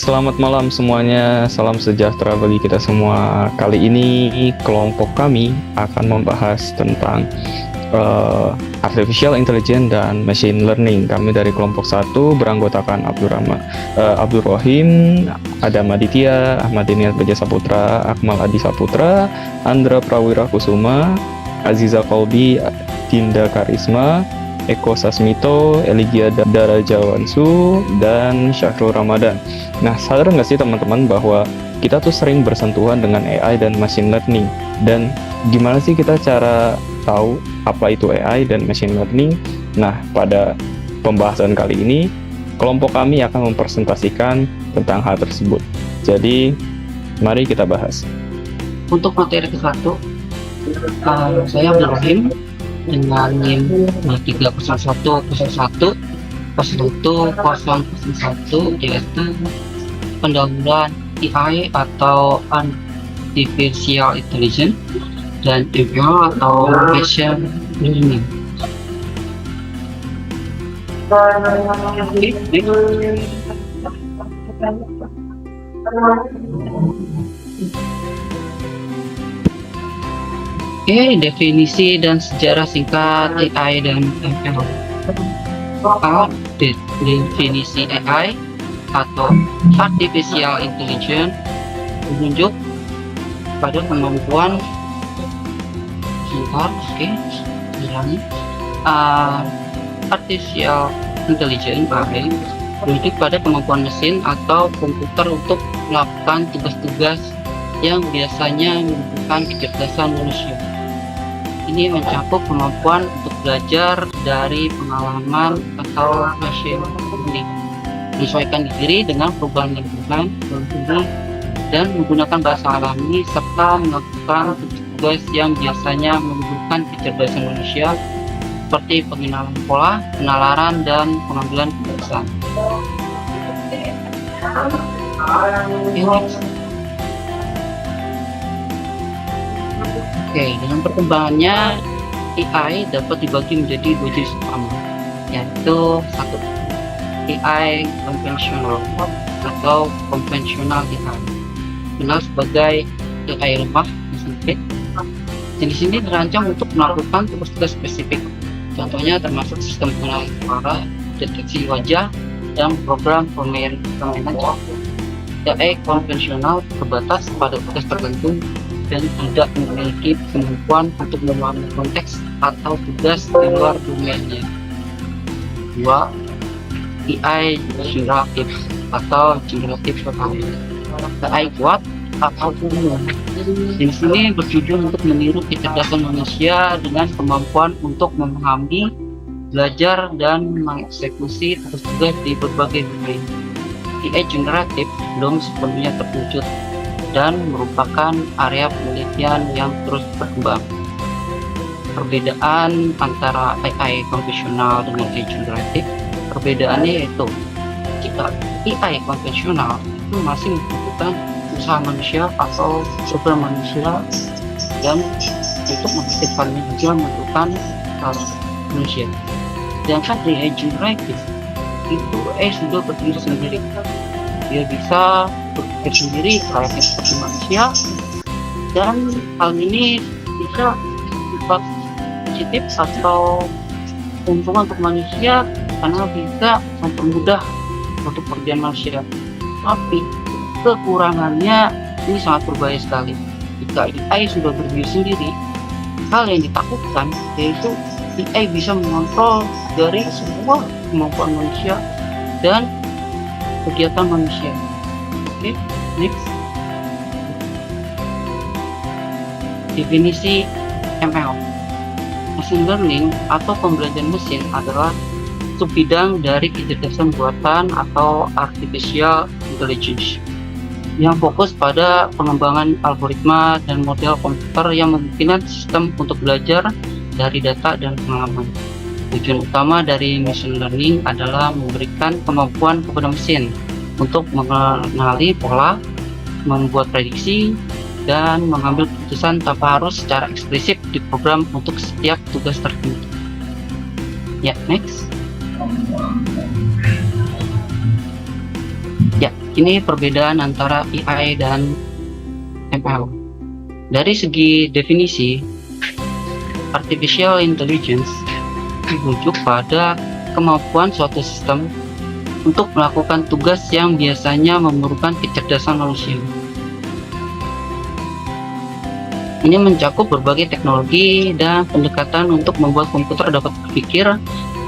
Selamat malam semuanya, salam sejahtera bagi kita semua. Kali ini kelompok kami akan membahas tentang Artificial Intelligence dan Machine Learning. Kami dari kelompok 1 beranggotakan Abdul Rohim, Adam Aditya, Ahmad Diniat Baja Saputra, Akmal Adi Saputra, Andra Prawira Kusuma, Aziza Kolbi, Dinda Karisma, Eko Sasmito, Eligia Darajawansu, dan Syahrul Ramadan. Nah, sadar nggak sih teman-teman bahwa kita tuh sering bersentuhan dengan AI dan machine learning? Dan gimana sih kita cara tahu apa itu AI dan machine learning? Nah, pada pembahasan kali ini, kelompok kami akan mempresentasikan tentang hal tersebut. Jadi, mari kita bahas. Untuk materi ke-1, saya Abdul Rahim dengan NIM 30101 yaitu pendahuluan AI atau Artificial Intelligence dan ML atau Machine Learning. Oke, definisi dan sejarah singkat AI dan ML. Definisi AI atau Artificial Intelligence menunjuk pada kemampuan Artificial Intelligence (AI) menunjuk pada kemampuan mesin atau komputer untuk melakukan tugas-tugas yang biasanya membutuhkan kecerdasan manusia. Ini mencakup kemampuan untuk belajar dari pengalaman atau machine learning, menyesuaikan diri dengan perubahan lingkungan, dan menggunakan bahasa alami serta melakukan tugas yang biasanya membutuhkan kecerdasan manusia seperti pengenalan pola, penalaran, dan pengambilan keputusan. Oke, dengan perkembangannya AI dapat dibagi menjadi dua jenis utama, yaitu satu, AI konvensional atau konvensional AI, dikenal sebagai AI lemah sempit. Jenis ini dirancang untuk melakukan tugas-tugas spesifik, contohnya termasuk sistem pengenalan suara, deteksi wajah, dan program permainan cepat. AI konvensional terbatas pada tugas tertentu dan tidak memiliki kemampuan untuk memahami konteks atau tugas di luar domainnya. 2. AI generatif atau generatif AI. AI kuat atau umum. Jenis ini bertujuan untuk meniru kecerdasan manusia dengan kemampuan untuk memahami, belajar, dan mengeksekusi tugas-tugas di berbagai domain. AI generatif belum sepenuhnya terwujud dan merupakan area penelitian yang terus berkembang. Perbedaan antara AI konvensional dengan AI generatif, perbedaannya yaitu jika AI konvensional itu masih membutuhkan usaha manusia atau program manusia, dan untuk mengaktifkannya juga membutuhkan manusia. Sedangkan AI generatif itu AI sudah berdiri sendiri. Dia bisa berpikir sendiri layaknya seperti manusia, dan hal ini bisa bersifat positif atau keuntungan untuk manusia karena bisa mempermudah untuk pekerjaan manusia. Tapi kekurangannya ini sangat berbahaya sekali. Jika AI sudah berdiri sendiri, hal yang ditakutkan yaitu AI bisa mengontrol dari semua kemampuan manusia dan kegiatan manusia. Oke, next. Definisi ML. Machine learning atau pembelajaran mesin adalah subbidang dari kecerdasan buatan atau artificial intelligence yang fokus pada pengembangan algoritma dan model komputer yang memungkinkan sistem untuk belajar dari data dan pengalaman. Tujuan utama dari machine learning adalah memberikan kemampuan kepada mesin untuk mengenali pola, membuat prediksi, dan mengambil keputusan tanpa harus secara eksplisit diprogram untuk setiap tugas tertentu. Ya, next. Ya, Ini perbedaan antara AI dan ML. Dari segi definisi, artificial intelligence merujuk pada kemampuan suatu sistem untuk melakukan tugas yang biasanya memerlukan kecerdasan manusia. Ini mencakup berbagai teknologi dan pendekatan untuk membuat komputer dapat berpikir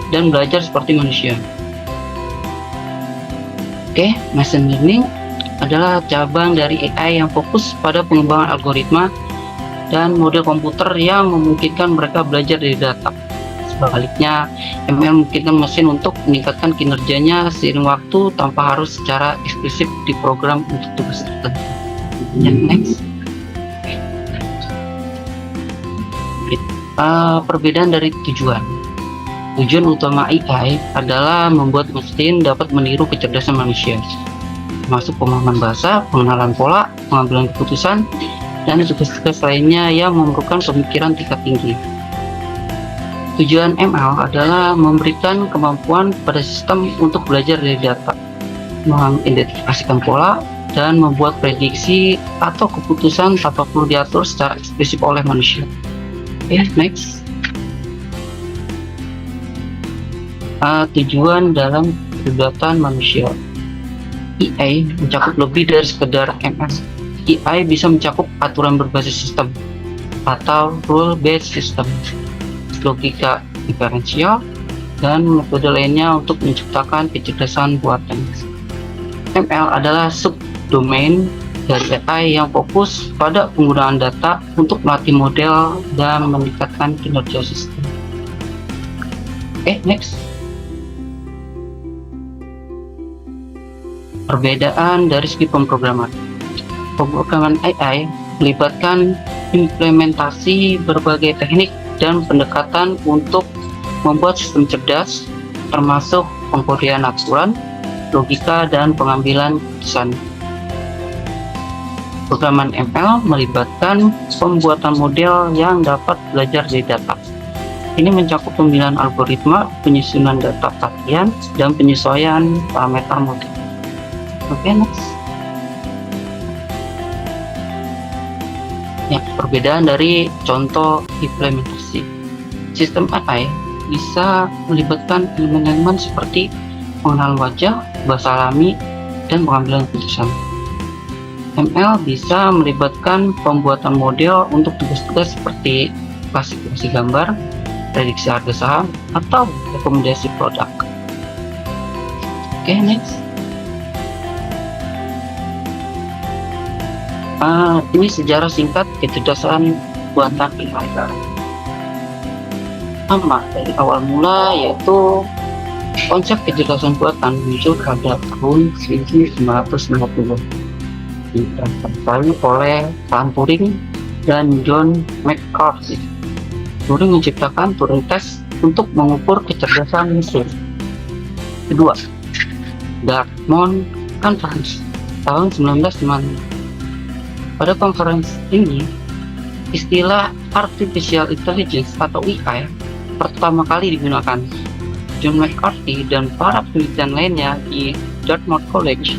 dan belajar seperti manusia. Oke, machine learning adalah cabang dari AI yang fokus pada pengembangan algoritma dan model komputer yang memungkinkan mereka belajar dari data. Sebaliknya, ML memungkinkan mesin untuk meningkatkan kinerjanya seiring waktu tanpa harus secara eksplisit diprogram untuk tugas tertentu. Next. Perbedaan dari tujuan. Tujuan utama AI adalah membuat mesin dapat meniru kecerdasan manusia, termasuk pemahaman bahasa, pengenalan pola, pengambilan keputusan, dan tugas-tugas lainnya yang memerlukan pemikiran tingkat tinggi. Tujuan ML adalah memberikan kemampuan pada sistem untuk belajar dari data, mengidentifikasikan pola, dan membuat prediksi atau keputusan tanpa perlu diatur secara eksplisit oleh manusia. Next. Tujuan dalam keterlibatan manusia. AI mencakup lebih dari sekedar MS. AI bisa mencakup aturan berbasis sistem atau rule-based system, logika diferensial, dan metode lainnya untuk menciptakan kecerdasan buatan. ML adalah subdomain dari AI yang fokus pada penggunaan data untuk melatih model dan meningkatkan kinerja sistem. Next. Perbedaan dari segi pemrograman. Pemrograman AI melibatkan implementasi berbagai teknik dan pendekatan untuk membuat sistem cerdas, termasuk pengkodean aturan, logika, dan pengambilan keputusan. Pemrograman ML melibatkan pembuatan model yang dapat belajar dari data. Ini mencakup pemilihan algoritma, penyusunan data latihan, dan penyesuaian parameter model. Next. Perbedaan dari contoh implementasi. Sistem AI bisa melibatkan elemen-elemen seperti pengenalan wajah, bahasa alami, dan pengambilan keputusan. ML bisa melibatkan pembuatan model untuk tugas-tugas seperti klasifikasi gambar, prediksi harga saham, atau rekomendasi produk. Next. Ini sejarah singkat kecerdasan buatan AI. Dari awal mula yaitu konsep kecerdasan buatan muncul pada tahun 1950. Dikembangkan oleh Alan Turing dan John McCarthy. Turing menciptakan Turing test untuk mengukur kecerdasan mesin. Kedua, Dartmouth Conference tahun 1996. Pada konferensi ini, istilah Artificial Intelligence atau AI pertama kali digunakan. John McCarthy dan para penelitian lainnya di Dartmouth College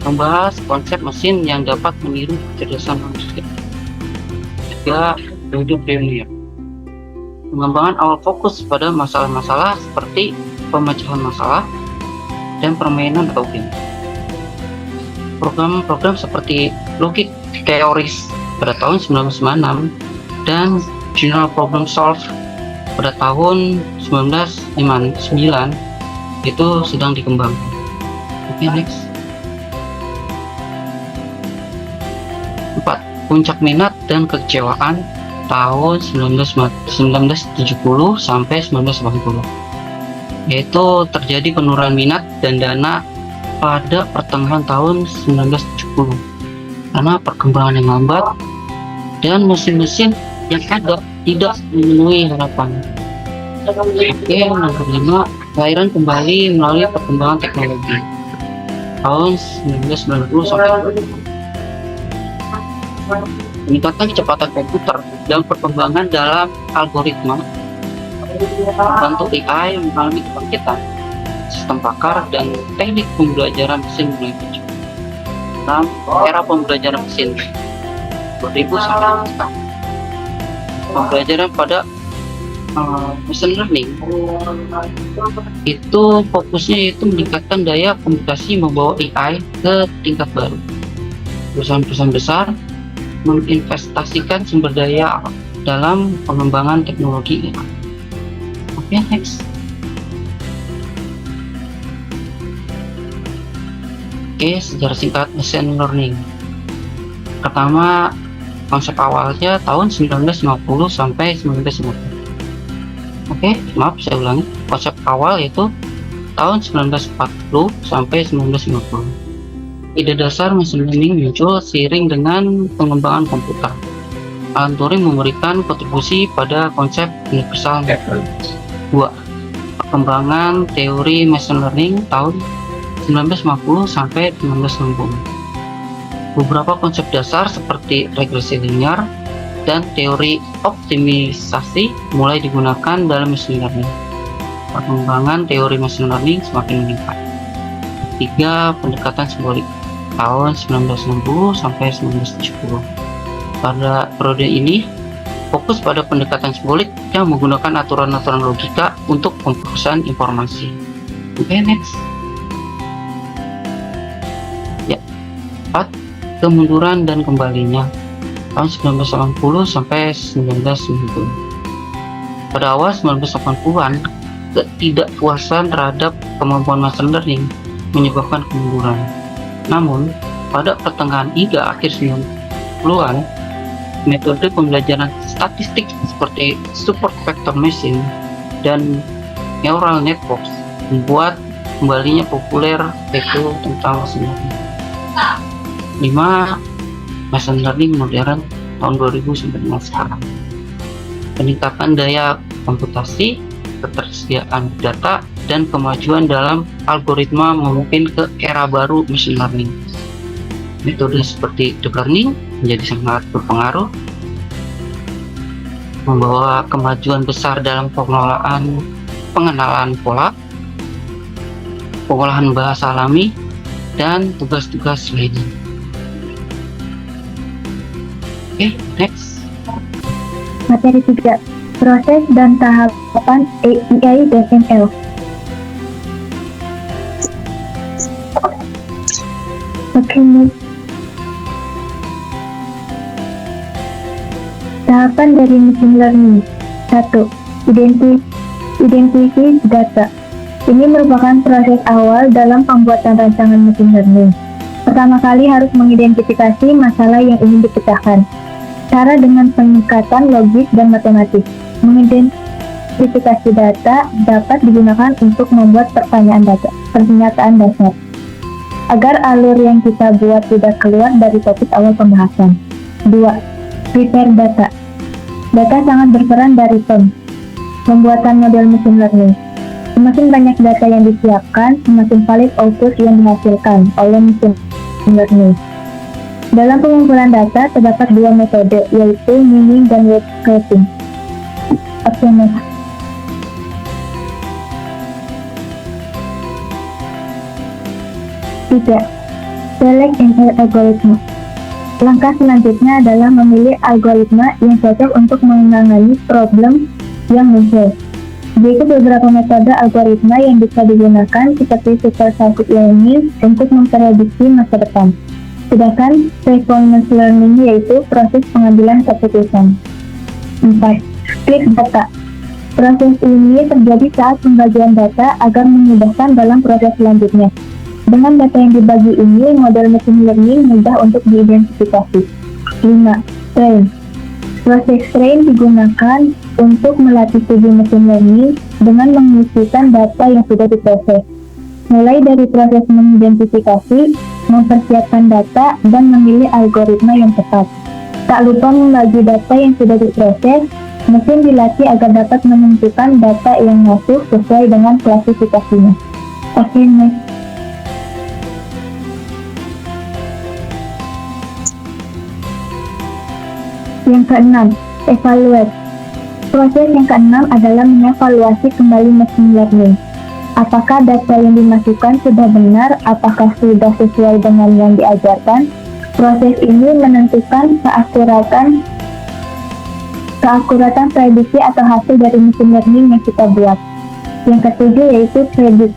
membahas konsep mesin yang dapat meniru kecerdasan manusia. Ketiga, David Premier. Pengembangan awal fokus pada masalah-masalah seperti pemecahan masalah dan permainan atau game. Program-program seperti Logic Theories pada tahun 1996 dan General Problem Solve pada tahun 1959 itu sedang dikembangkan. Next. 4. Puncak minat dan kekecewaan tahun 1970 sampai 1980, yaitu terjadi penurunan minat dan dana pada pertengahan tahun 1970 karena perkembangan yang lambat dan mesin-mesin yang ada tidak memenuhi harapan. Nomor 5, kelahiran kembali melalui perkembangan teknologi tahun 1990 sampai meningkatkan kecepatan komputer dan perkembangan dalam algoritma bentuk AI mengalami kebangkitan sistem pakar dan teknik pembelajaran mesin mulai muncul. dalam era pembelajaran mesin 2000 sampai sekarang. Pembelajaran pada machine learning itu fokusnya itu meningkatkan daya komputasi, membawa AI ke tingkat baru. Perusahaan-perusahaan besar menginvestasikan sumber daya dalam pengembangan teknologi AI. Oke, next. Oke, sejarah singkat machine learning. Pertama, konsep awalnya tahun 1950 sampai 1950. Oke, maaf saya ulangi. Konsep awal itu tahun 1940 sampai 1950. Ide dasar machine learning muncul seiring dengan pengembangan komputer. Alan Turing memberikan kontribusi pada konsep universal network. 2. Perkembangan teori machine learning tahun 1950 sampai 1960. Beberapa konsep dasar seperti regresi linear dan teori optimisasi mulai digunakan dalam machine learning. Perkembangan teori machine learning semakin meningkat. 3. Pendekatan simbolik tahun 1960 sampai 1970. Pada periode ini, fokus pada pendekatan simbolik yang menggunakan aturan-aturan logika untuk pemrosesan informasi. Oke, next. Ya. 4. Kemunduran dan kembalinya tahun 1980 sampai 1990. Pada awal 1980-an, ketidakpuasan terhadap kemampuan machine learning menyebabkan kemunduran. Namun, pada pertengahan hingga akhir 90-an, metode pembelajaran statistik seperti support vector machine dan neural networks membuat kembalinya populer yaitu tentang machine learning. 5. Machine learning modern tahun 2000 sampai dengan sekarang. Peningkatan daya komputasi, ketersediaan data, dan kemajuan dalam algoritma memimpin ke era baru machine learning. Metode seperti deep learning menjadi sangat berpengaruh, membawa kemajuan besar dalam pengenalan pola, pengolahan bahasa alami, dan tugas-tugas lainnya. Oke, next. Materi 3. Proses dan tahapan AI dan ML. Oke, next. Tahapan dari machine learning. 1. Identifikasi data. Ini merupakan proses awal dalam pembuatan rancangan machine learning. Pertama kali harus mengidentifikasi masalah yang ingin dipecahkan. Cara dengan pendekatan logis dan matematis. Mengidentifikasi data dapat digunakan untuk membuat pernyataan dasar, agar alur yang kita buat tidak keluar dari topik awal pembahasan. 2. Prepare data. Data sangat berperan dari pembuatan model machine learning. Semakin banyak data yang disiapkan, semakin valid output yang dihasilkan oleh machine learning. Dalam pengumpulan data terdapat dua metode, yaitu mining dan web scraping. Oke, next. Tiga. Select an algorithm. Langkah selanjutnya adalah memilih algoritma yang cocok untuk menangani problem yang muncul. Berikut beberapa metode algoritma yang bisa digunakan seperti supervised learning untuk memprediksi masa depan. Sedangkan reinforcement learning yaitu proses pengambilan keputusan. 4. Split data. Proses ini terjadi saat pembagian data agar memudahkan dalam proses selanjutnya. Dengan data yang dibagi ini, model machine learning mudah untuk diidentifikasi. 5. Train. Proses train digunakan untuk melatih tubuh machine learning dengan mengisikan data yang sudah diproses. Mulai dari proses mengidentifikasi, mempersiapkan data, dan memilih algoritma yang tepat. Tak lupa membagi data yang sudah diproses, mesin dilatih agar dapat menentukan data yang masuk sesuai dengan klasifikasinya. Oke, next. Yang keenam, evaluate. Proses yang keenam adalah mengevaluasi kembali machine learning. Apakah data yang dimasukkan sudah benar? Apakah sudah sesuai dengan yang diajarkan? Proses ini menentukan keakuratan prediksi atau hasil dari machine learning yang kita buat. Yang ketujuh yaitu predict.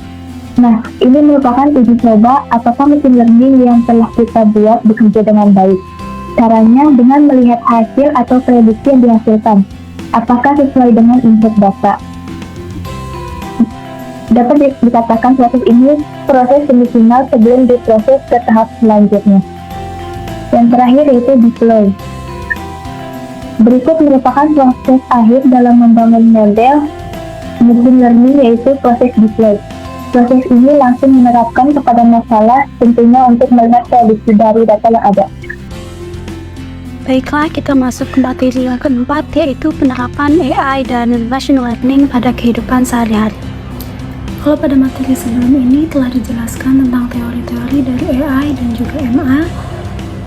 Nah, ini merupakan uji coba apakah machine learning yang telah kita buat bekerja dengan baik. Caranya dengan melihat hasil atau prediksi yang dihasilkan. Apakah sesuai dengan input data? Dapat dikatakan proses ini proses semifinal sebelum diproses ke tahap selanjutnya. Yang terakhir yaitu deploy. Berikut merupakan proses akhir dalam membangun model machine learning yaitu proses deploy. Proses ini langsung menerapkan kepada masalah tentunya untuk melihat prediksi dari data yang ada. Baiklah, kita masuk ke materi yang keempat, yaitu penerapan AI dan machine learning pada kehidupan sehari-hari. Kalau pada materi sebelum ini telah dijelaskan tentang teori-teori dari AI dan juga MA,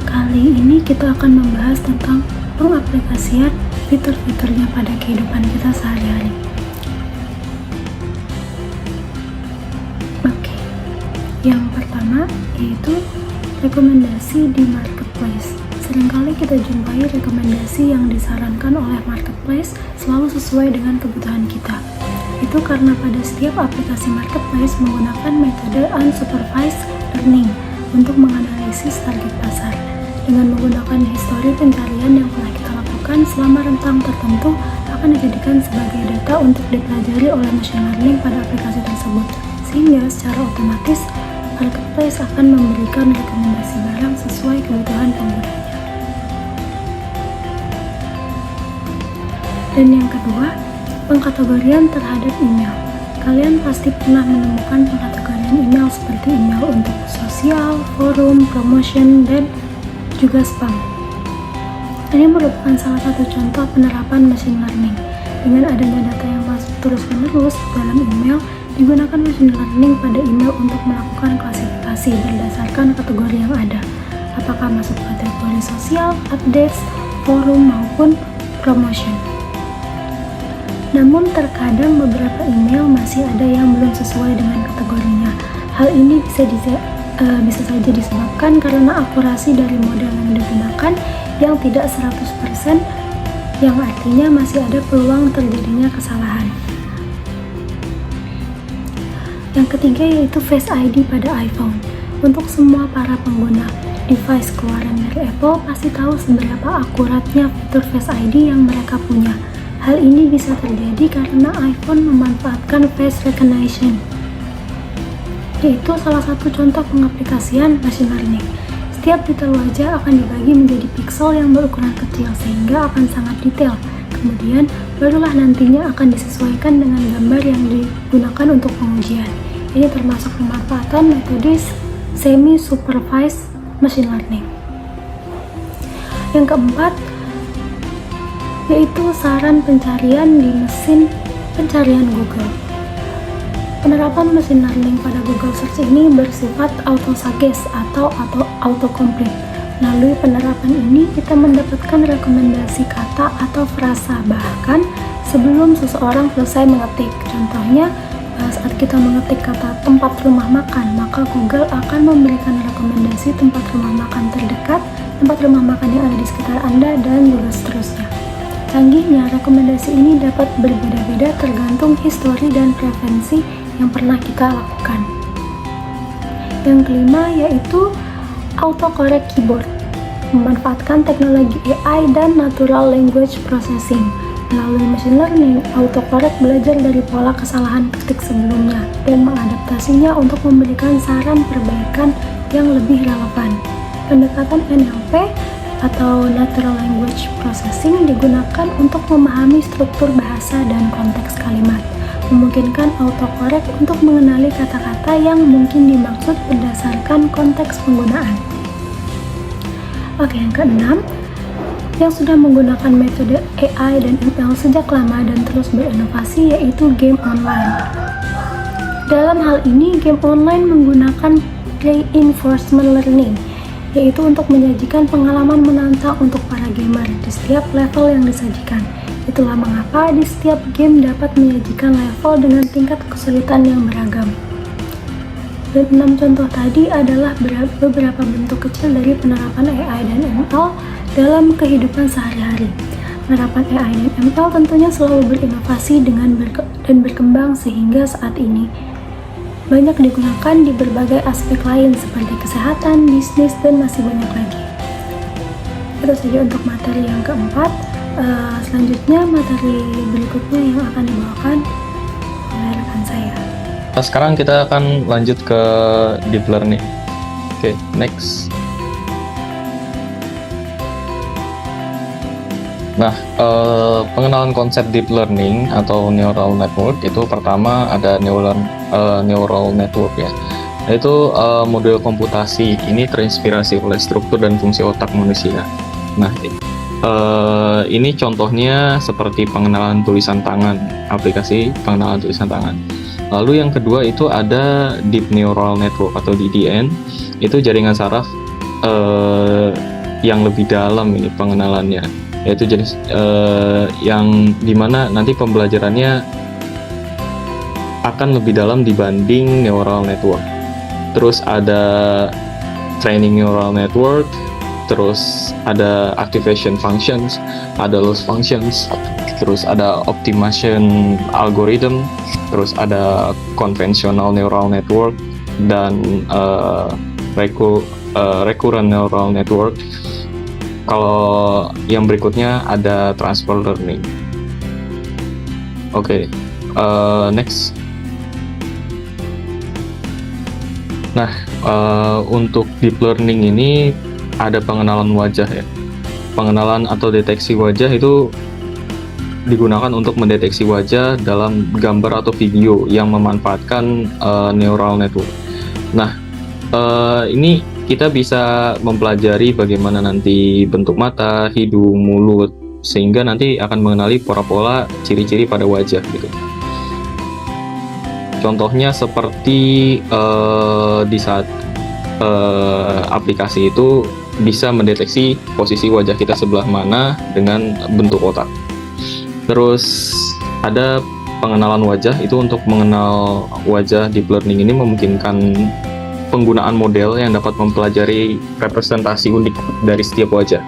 kali ini kita akan membahas tentang pengaplikasian fitur-fiturnya pada kehidupan kita sehari-hari. Oke, yang pertama yaitu rekomendasi di marketplace. Seringkali kita jumpai rekomendasi yang disarankan oleh marketplace selalu sesuai dengan kebutuhan kita. Itu karena pada setiap aplikasi marketplace menggunakan metode unsupervised learning untuk menganalisis target pasar. Dengan menggunakan histori pencarian yang telah kita lakukan selama rentang tertentu akan dijadikan sebagai data untuk dipelajari oleh machine learning pada aplikasi tersebut. Sehingga secara otomatis marketplace akan memberikan rekomendasi barang sesuai kebutuhan penggunanya. Dan yang kedua, pengkategorian terhadap email. Kalian pasti pernah menemukan pengkategorian email seperti email untuk sosial, forum, promotion, dan juga spam. Ini merupakan salah satu contoh penerapan machine learning. Dengan adanya data yang masuk terus-menerus dalam email, digunakan machine learning pada email untuk melakukan klasifikasi berdasarkan kategori yang ada. Apakah masuk kategori sosial, updates, forum, maupun promotion. Namun terkadang beberapa email masih ada yang belum sesuai dengan kategorinya. Hal ini bisa saja disebabkan karena akurasi dari model yang digunakan yang tidak 100%, yang artinya masih ada peluang terjadinya kesalahan. Yang ketiga yaitu Face ID pada iPhone. Untuk semua para pengguna device keluaran dari Apple pasti tahu seberapa akuratnya fitur Face ID yang mereka punya. Hal ini bisa terjadi karena iPhone memanfaatkan face recognition, yaitu salah satu contoh pengaplikasian machine learning. Setiap detail wajah akan dibagi menjadi pixel yang berukuran kecil sehingga akan sangat detail. Kemudian barulah nantinya akan disesuaikan dengan gambar yang digunakan untuk pengujian. Ini termasuk pemanfaatan metode semi-supervised machine learning. Yang keempat yaitu saran pencarian di mesin pencarian Google. Penerapan machine learning pada Google Search ini bersifat auto-suggest atau autocomplete. Melalui penerapan ini kita mendapatkan rekomendasi kata atau frasa bahkan sebelum seseorang selesai mengetik. Contohnya, saat kita mengetik kata tempat rumah makan, maka Google akan memberikan rekomendasi tempat rumah makan terdekat, tempat rumah makan yang ada di sekitar Anda, dan juga seterusnya. Canggihnya, rekomendasi ini dapat berbeda-beda tergantung histori dan preferensi yang pernah kita lakukan. Yang kelima yaitu autocorrect keyboard. Memanfaatkan teknologi AI dan natural language processing. Melalui machine learning, autocorrect belajar dari pola kesalahan ketik sebelumnya dan mengadaptasinya untuk memberikan saran perbaikan yang lebih relevan. Pendekatan NLP atau Natural Language Processing digunakan untuk memahami struktur bahasa dan konteks kalimat, memungkinkan autocorrect untuk mengenali kata-kata yang mungkin dimaksud berdasarkan konteks penggunaan. Oke, yang keenam, yang sudah menggunakan metode AI dan ML sejak lama dan terus berinovasi yaitu game online. Dalam hal ini, game online menggunakan reinforcement learning, yaitu untuk menyajikan pengalaman menantang untuk para gamer di setiap level yang disajikan. Itulah mengapa di setiap game dapat menyajikan level dengan tingkat kesulitan yang beragam. Dan 6 contoh tadi adalah beberapa bentuk kecil dari penerapan AI dan ML dalam kehidupan sehari-hari. Penerapan AI dan ML tentunya selalu berinovasi dan berkembang sehingga saat ini banyak digunakan di berbagai aspek lain seperti kesehatan, bisnis, dan masih banyak lagi. Itu saja untuk materi yang keempat. Selanjutnya materi berikutnya yang akan dibawakan oleh rekan saya. Sekarang kita akan lanjut ke deep learning. Oke, next. Nah, pengenalan konsep deep learning atau neural network itu pertama ada neural network ya. Itu model komputasi ini terinspirasi oleh struktur dan fungsi otak manusia. Nah, ini contohnya seperti pengenalan tulisan tangan, aplikasi pengenalan tulisan tangan. Lalu yang kedua itu ada deep neural network atau DNN, itu jaringan saraf yang lebih dalam ini pengenalannya, yaitu jenis yang dimana nanti pembelajarannya akan lebih dalam dibanding neural network. Terus ada training neural network, terus ada activation functions, ada loss functions, terus ada optimization algorithm, terus ada conventional neural network dan recurrent neural network. Kalau yang berikutnya ada transfer learning. Oke, next. Nah, untuk deep learning ini ada pengenalan wajah ya. Pengenalan atau deteksi wajah itu digunakan untuk mendeteksi wajah dalam gambar atau video yang memanfaatkan neural network. Nah, ini kita bisa mempelajari bagaimana nanti bentuk mata, hidung, mulut, sehingga nanti akan mengenali pola-pola ciri-ciri pada wajah gitu. Contohnya seperti di saat aplikasi itu bisa mendeteksi posisi wajah kita sebelah mana dengan bentuk otak. Terus ada pengenalan wajah, itu untuk mengenal wajah deep learning ini memungkinkan penggunaan model yang dapat mempelajari representasi unik dari setiap wajah.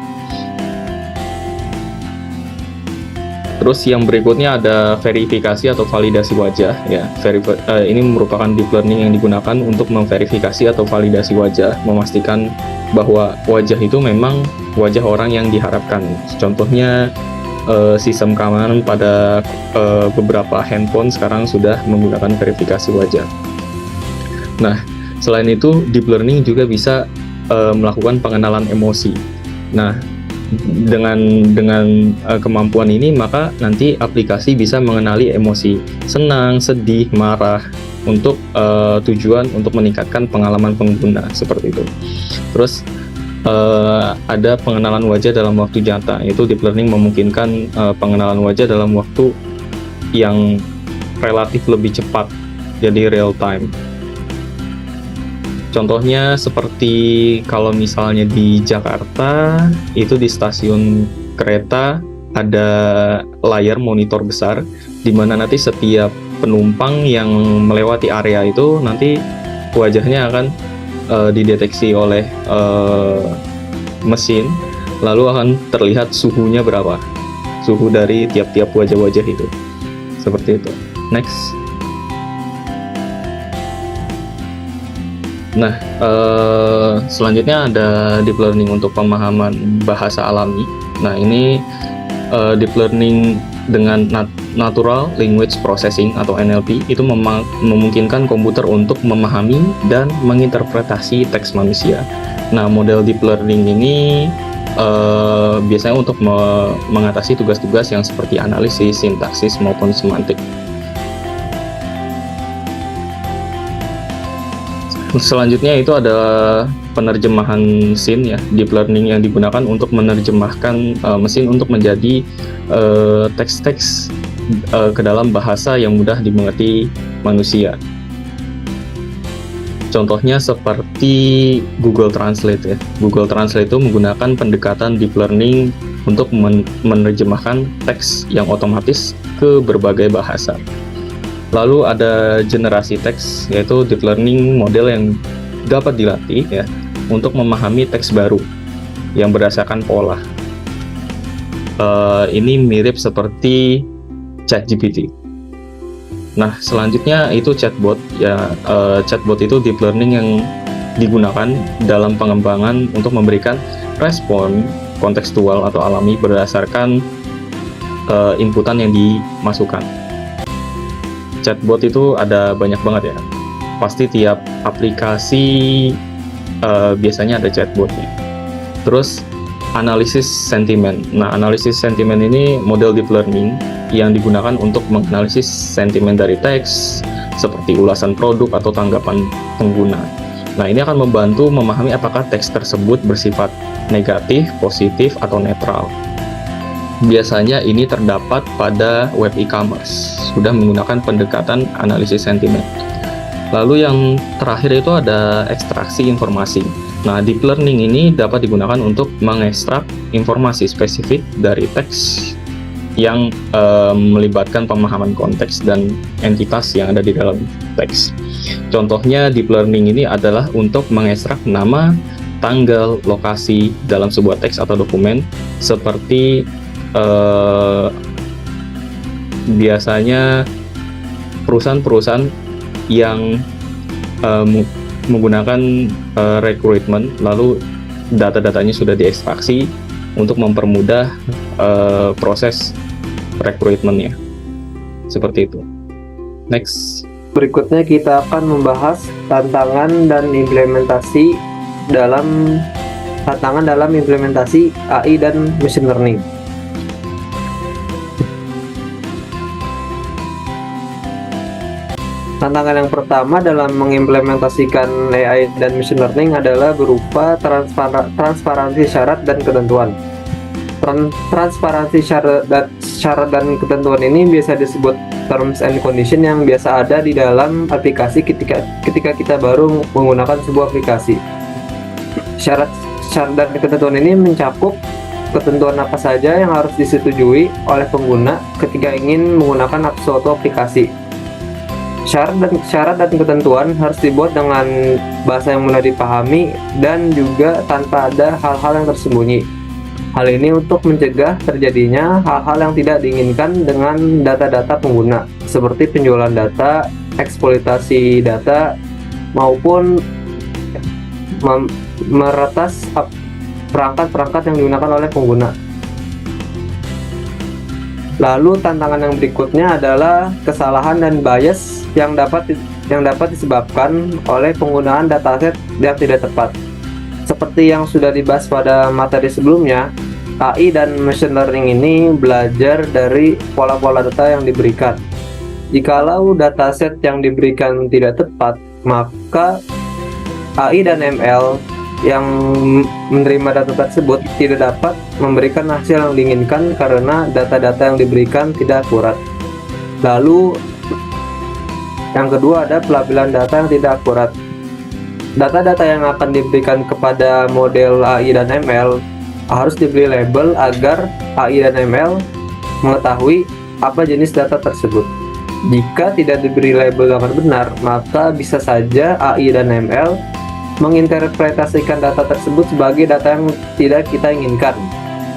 Terus yang berikutnya ada verifikasi atau validasi wajah ya. Ini merupakan deep learning yang digunakan untuk memverifikasi atau validasi wajah, memastikan bahwa wajah itu memang wajah orang yang diharapkan. Contohnya sistem keamanan pada beberapa handphone sekarang sudah menggunakan verifikasi wajah. Nah, selain itu deep learning juga bisa melakukan pengenalan emosi. Nah, dengan kemampuan ini maka nanti aplikasi bisa mengenali emosi senang, sedih, marah untuk tujuan untuk meningkatkan pengalaman pengguna seperti itu. Terus ada pengenalan wajah dalam waktu nyata, yaitu deep learning memungkinkan pengenalan wajah dalam waktu yang relatif lebih cepat, jadi real time. Contohnya seperti kalau misalnya di Jakarta, itu di stasiun kereta ada layar monitor besar, di mana nanti setiap penumpang yang melewati area itu nanti wajahnya akan dideteksi oleh mesin, lalu akan terlihat suhunya berapa, suhu dari tiap-tiap wajah-wajah itu. Seperti itu. Next. Nah, selanjutnya ada deep learning untuk pemahaman bahasa alami. Nah, ini deep learning dengan natural language processing atau NLP itu memungkinkan komputer untuk memahami dan menginterpretasi teks manusia. Nah, model deep learning ini biasanya untuk mengatasi tugas-tugas yang seperti analisis, sintaksis maupun semantik. Selanjutnya itu ada penerjemahan scene ya, deep learning yang digunakan untuk menerjemahkan mesin untuk menjadi teks-teks ke dalam bahasa yang mudah dimengerti manusia. Contohnya seperti Google Translate ya. Google Translate itu menggunakan pendekatan deep learning untuk menerjemahkan teks yang otomatis ke berbagai bahasa. Lalu ada generasi teks, yaitu deep learning model yang dapat dilatih ya untuk memahami teks baru yang berdasarkan pola. Ini mirip seperti ChatGPT. Nah, selanjutnya itu chatbot ya. Chatbot itu deep learning yang digunakan dalam pengembangan untuk memberikan respon kontekstual atau alami berdasarkan inputan yang dimasukkan. Chatbot itu ada banyak banget ya. Pasti tiap aplikasi biasanya ada chatbotnya. Terus analisis sentimen. Nah, analisis sentimen ini model deep learning yang digunakan untuk menganalisis sentimen dari teks seperti ulasan produk atau tanggapan pengguna. Nah, ini akan membantu memahami apakah teks tersebut bersifat negatif, positif, atau netral. Biasanya ini terdapat pada web e-commerce, sudah menggunakan pendekatan analisis sentimen. Lalu yang terakhir itu ada ekstraksi informasi. Nah, deep learning ini dapat digunakan untuk mengekstrak informasi spesifik dari teks yang melibatkan pemahaman konteks dan entitas yang ada di dalam teks. Contohnya deep learning ini adalah untuk mengekstrak nama, tanggal, lokasi dalam sebuah teks atau dokumen seperti biasanya perusahaan-perusahaan yang menggunakan recruitment, lalu data-datanya sudah diekstraksi untuk mempermudah proses rekrutmennya. Seperti itu. Next. Berikutnya kita akan membahas tantangan dalam implementasi AI dan machine learning. Tantangan yang pertama dalam mengimplementasikan AI dan machine learning adalah berupa transparansi syarat dan ketentuan. Transparansi syarat dan ketentuan ini biasa disebut terms and condition yang biasa ada di dalam aplikasi ketika kita baru menggunakan sebuah aplikasi. Syarat dan ketentuan ini mencakup ketentuan apa saja yang harus disetujui oleh pengguna ketika ingin menggunakan suatu aplikasi. Syarat dan ketentuan harus dibuat dengan bahasa yang mudah dipahami dan juga tanpa ada hal-hal yang tersembunyi. Hal ini untuk mencegah terjadinya hal-hal yang tidak diinginkan dengan data-data pengguna, seperti penjualan data, eksploitasi data, maupun meretas perangkat-perangkat yang digunakan oleh pengguna. Lalu tantangan yang berikutnya adalah kesalahan dan bias yang dapat disebabkan oleh penggunaan dataset yang tidak tepat. Seperti yang sudah dibahas pada materi sebelumnya, AI dan machine learning ini belajar dari pola-pola data yang diberikan. Jikalau dataset yang diberikan tidak tepat, maka AI dan ML yang menerima data tersebut tidak dapat memberikan hasil yang diinginkan karena data-data yang diberikan tidak akurat. Lalu yang kedua ada pelabelan data yang tidak akurat. Data-data yang akan diberikan kepada model AI dan ML harus diberi label agar AI dan ML mengetahui apa jenis data tersebut. Jika tidak diberi label dengan benar, maka bisa saja AI dan ML menginterpretasikan data tersebut sebagai data yang tidak kita inginkan.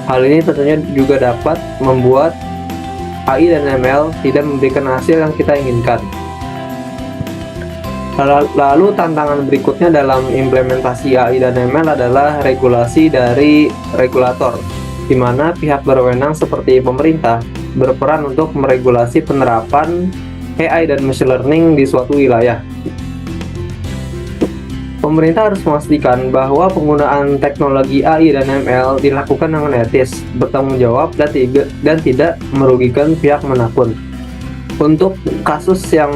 Hal ini tentunya juga dapat membuat AI dan ML tidak memberikan hasil yang kita inginkan. Lalu tantangan berikutnya dalam implementasi AI dan ML adalah regulasi dari regulator, di mana pihak berwenang seperti pemerintah berperan untuk meregulasi penerapan AI dan machine learning di suatu wilayah. Pemerintah harus memastikan bahwa penggunaan teknologi AI dan ML dilakukan dengan etis, bertanggung jawab, dan tidak merugikan pihak manapun. Untuk kasus yang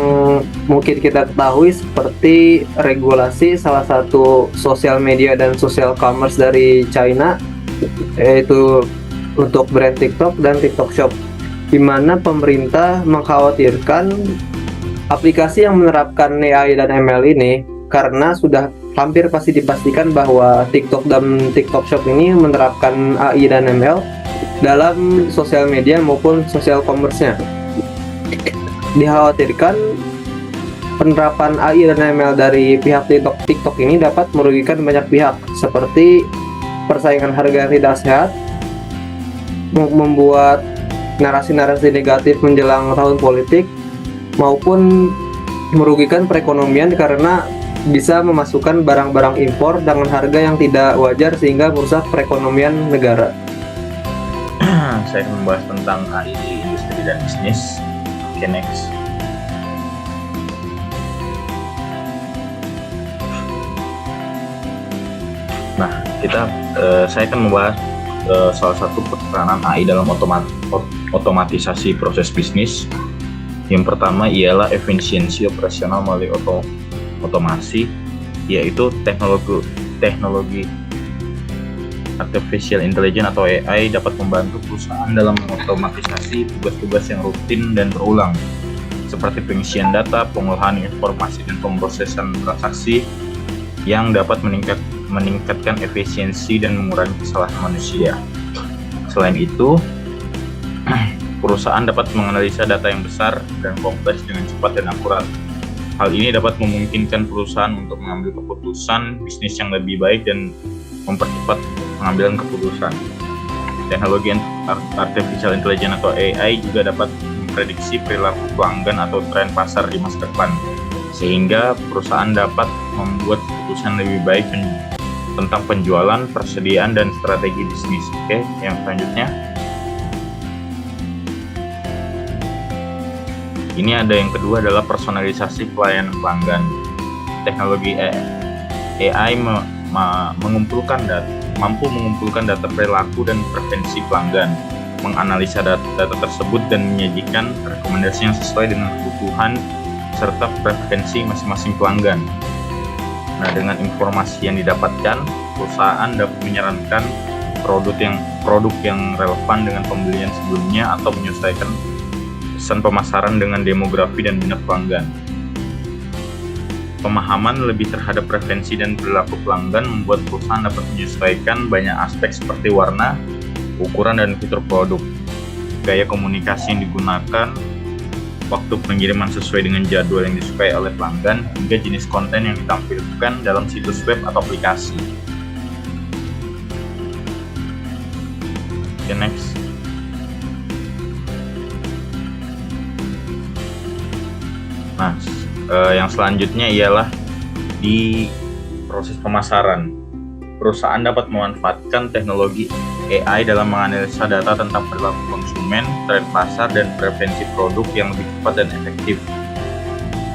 mungkin kita ketahui seperti regulasi salah satu sosial media dan social commerce dari China, yaitu untuk brand TikTok dan TikTok Shop, di mana pemerintah mengkhawatirkan aplikasi yang menerapkan AI dan ML ini karena sudah hampir pasti dipastikan bahwa TikTok dan TikTok Shop ini menerapkan AI dan ML dalam sosial media maupun sosial commerce-nya. Dikhawatirkan penerapan AI dan ML dari pihak TikTok ini dapat merugikan banyak pihak, seperti persaingan harga yang tidak sehat, membuat narasi-narasi negatif menjelang tahun politik, maupun merugikan perekonomian karena bisa memasukkan barang-barang impor dengan harga yang tidak wajar sehingga merusak perekonomian negara. Saya akan membahas tentang AI di industri dan bisnis. Oke, next. Nah, saya akan membahas salah satu peranan AI dalam otomatisasi proses bisnis. Yang pertama ialah efisiensi operasional melalui otomasi, yaitu teknologi artificial intelligence atau AI dapat membantu perusahaan dalam mengotomatisasi tugas-tugas yang rutin dan berulang, seperti pengisian data, pengolahan informasi, dan pemrosesan transaksi yang dapat meningkatkan efisiensi dan mengurangi kesalahan manusia. Selain itu, perusahaan dapat menganalisa data yang besar dan kompleks dengan cepat dan akurat. Hal ini dapat memungkinkan perusahaan untuk mengambil keputusan bisnis yang lebih baik dan mempercepat pengambilan keputusan. Teknologi artificial intelligence atau AI juga dapat memprediksi perilaku pelanggan atau tren pasar di masa depan, sehingga perusahaan dapat membuat keputusan lebih baik tentang penjualan, persediaan, dan strategi bisnis. Oke, yang selanjutnya. Ini ada yang kedua adalah personalisasi pelayanan pelanggan. Teknologi AI mampu mengumpulkan data perilaku dan preferensi pelanggan, menganalisa data tersebut dan menyajikan rekomendasi yang sesuai dengan kebutuhan serta preferensi masing-masing pelanggan. Nah, dengan informasi yang didapatkan, perusahaan dapat menyarankan produk yang relevan dengan pembelian sebelumnya atau menyesuaikan pesan pemasaran dengan demografi dan minat pelanggan. Pemahaman lebih terhadap preferensi dan perilaku pelanggan membuat perusahaan dapat menyesuaikan banyak aspek seperti warna, ukuran, dan fitur produk, gaya komunikasi yang digunakan, waktu pengiriman sesuai dengan jadwal yang disukai oleh pelanggan, hingga jenis konten yang ditampilkan dalam situs web atau aplikasi. Okay, next. Nah, yang selanjutnya ialah di proses pemasaran. Perusahaan dapat memanfaatkan teknologi AI dalam menganalisa data tentang perilaku konsumen, tren pasar, dan preferensi produk yang lebih cepat dan efektif.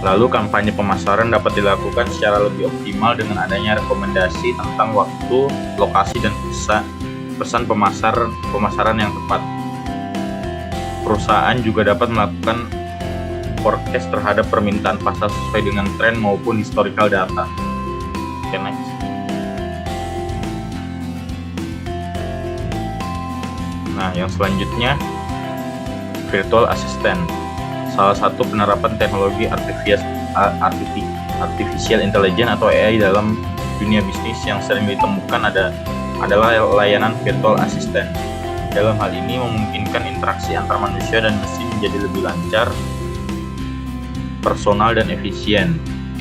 Lalu kampanye pemasaran dapat dilakukan secara lebih optimal dengan adanya rekomendasi tentang waktu, lokasi, dan pesan pemasaran yang tepat. Perusahaan juga dapat melakukan forecast terhadap permintaan pasar sesuai dengan tren maupun historical data. Okay, next. Nah, yang selanjutnya virtual assistant. Salah satu penerapan teknologi artificial intelligence atau AI dalam dunia bisnis yang sering ditemukan adalah layanan virtual assistant. Dalam hal ini memungkinkan interaksi antar manusia dan mesin menjadi lebih lancar, personal, dan efisien.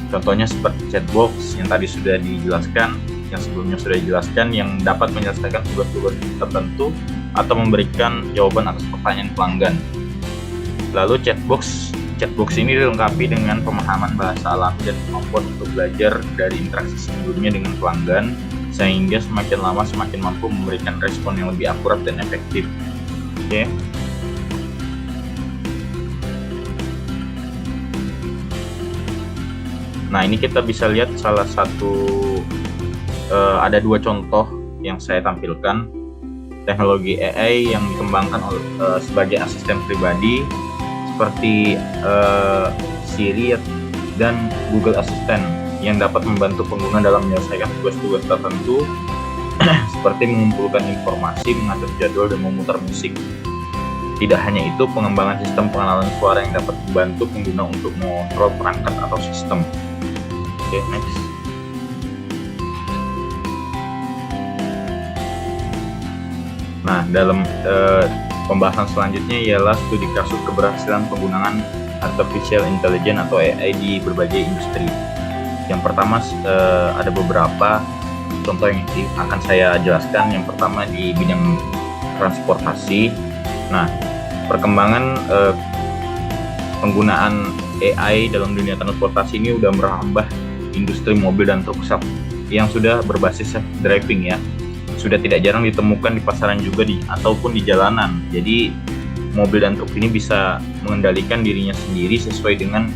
Contohnya seperti chatbox yang tadi sudah dijelaskan, yang sebelumnya sudah dijelaskan, yang dapat menyelesaikan tugas-tugas tertentu atau memberikan jawaban atas pertanyaan pelanggan. Lalu chatbox ini dilengkapi dengan pemahaman bahasa alami dan kemampuan untuk belajar dari interaksi sebelumnya dengan pelanggan, sehingga semakin lama semakin mampu memberikan respon yang lebih akurat dan efektif. Oke. Nah, ini kita bisa lihat salah satu ada dua contoh yang saya tampilkan. Teknologi AI yang dikembangkan sebagai asisten pribadi seperti Siri dan Google Assistant yang dapat membantu pengguna dalam menyelesaikan tugas-tugas tertentu seperti mengumpulkan informasi, mengatur jadwal, dan memutar musik. Tidak hanya itu, pengembangan sistem pengenalan suara yang dapat membantu pengguna untuk mengontrol perangkat atau sistem. Oke, next. Nah, dalam pembahasan selanjutnya ialah studi kasus keberhasilan penggunaan artificial intelligence atau AI di berbagai industri. Yang pertama ada beberapa contoh yang akan saya jelaskan. Yang pertama di bidang transportasi. Nah, perkembangan penggunaan AI dalam dunia transportasi ini udah merambah industri mobil dan truk yang sudah berbasis self driving ya. Sudah tidak jarang ditemukan di pasaran juga ataupun di jalanan. Jadi mobil dan truk ini bisa mengendalikan dirinya sendiri sesuai dengan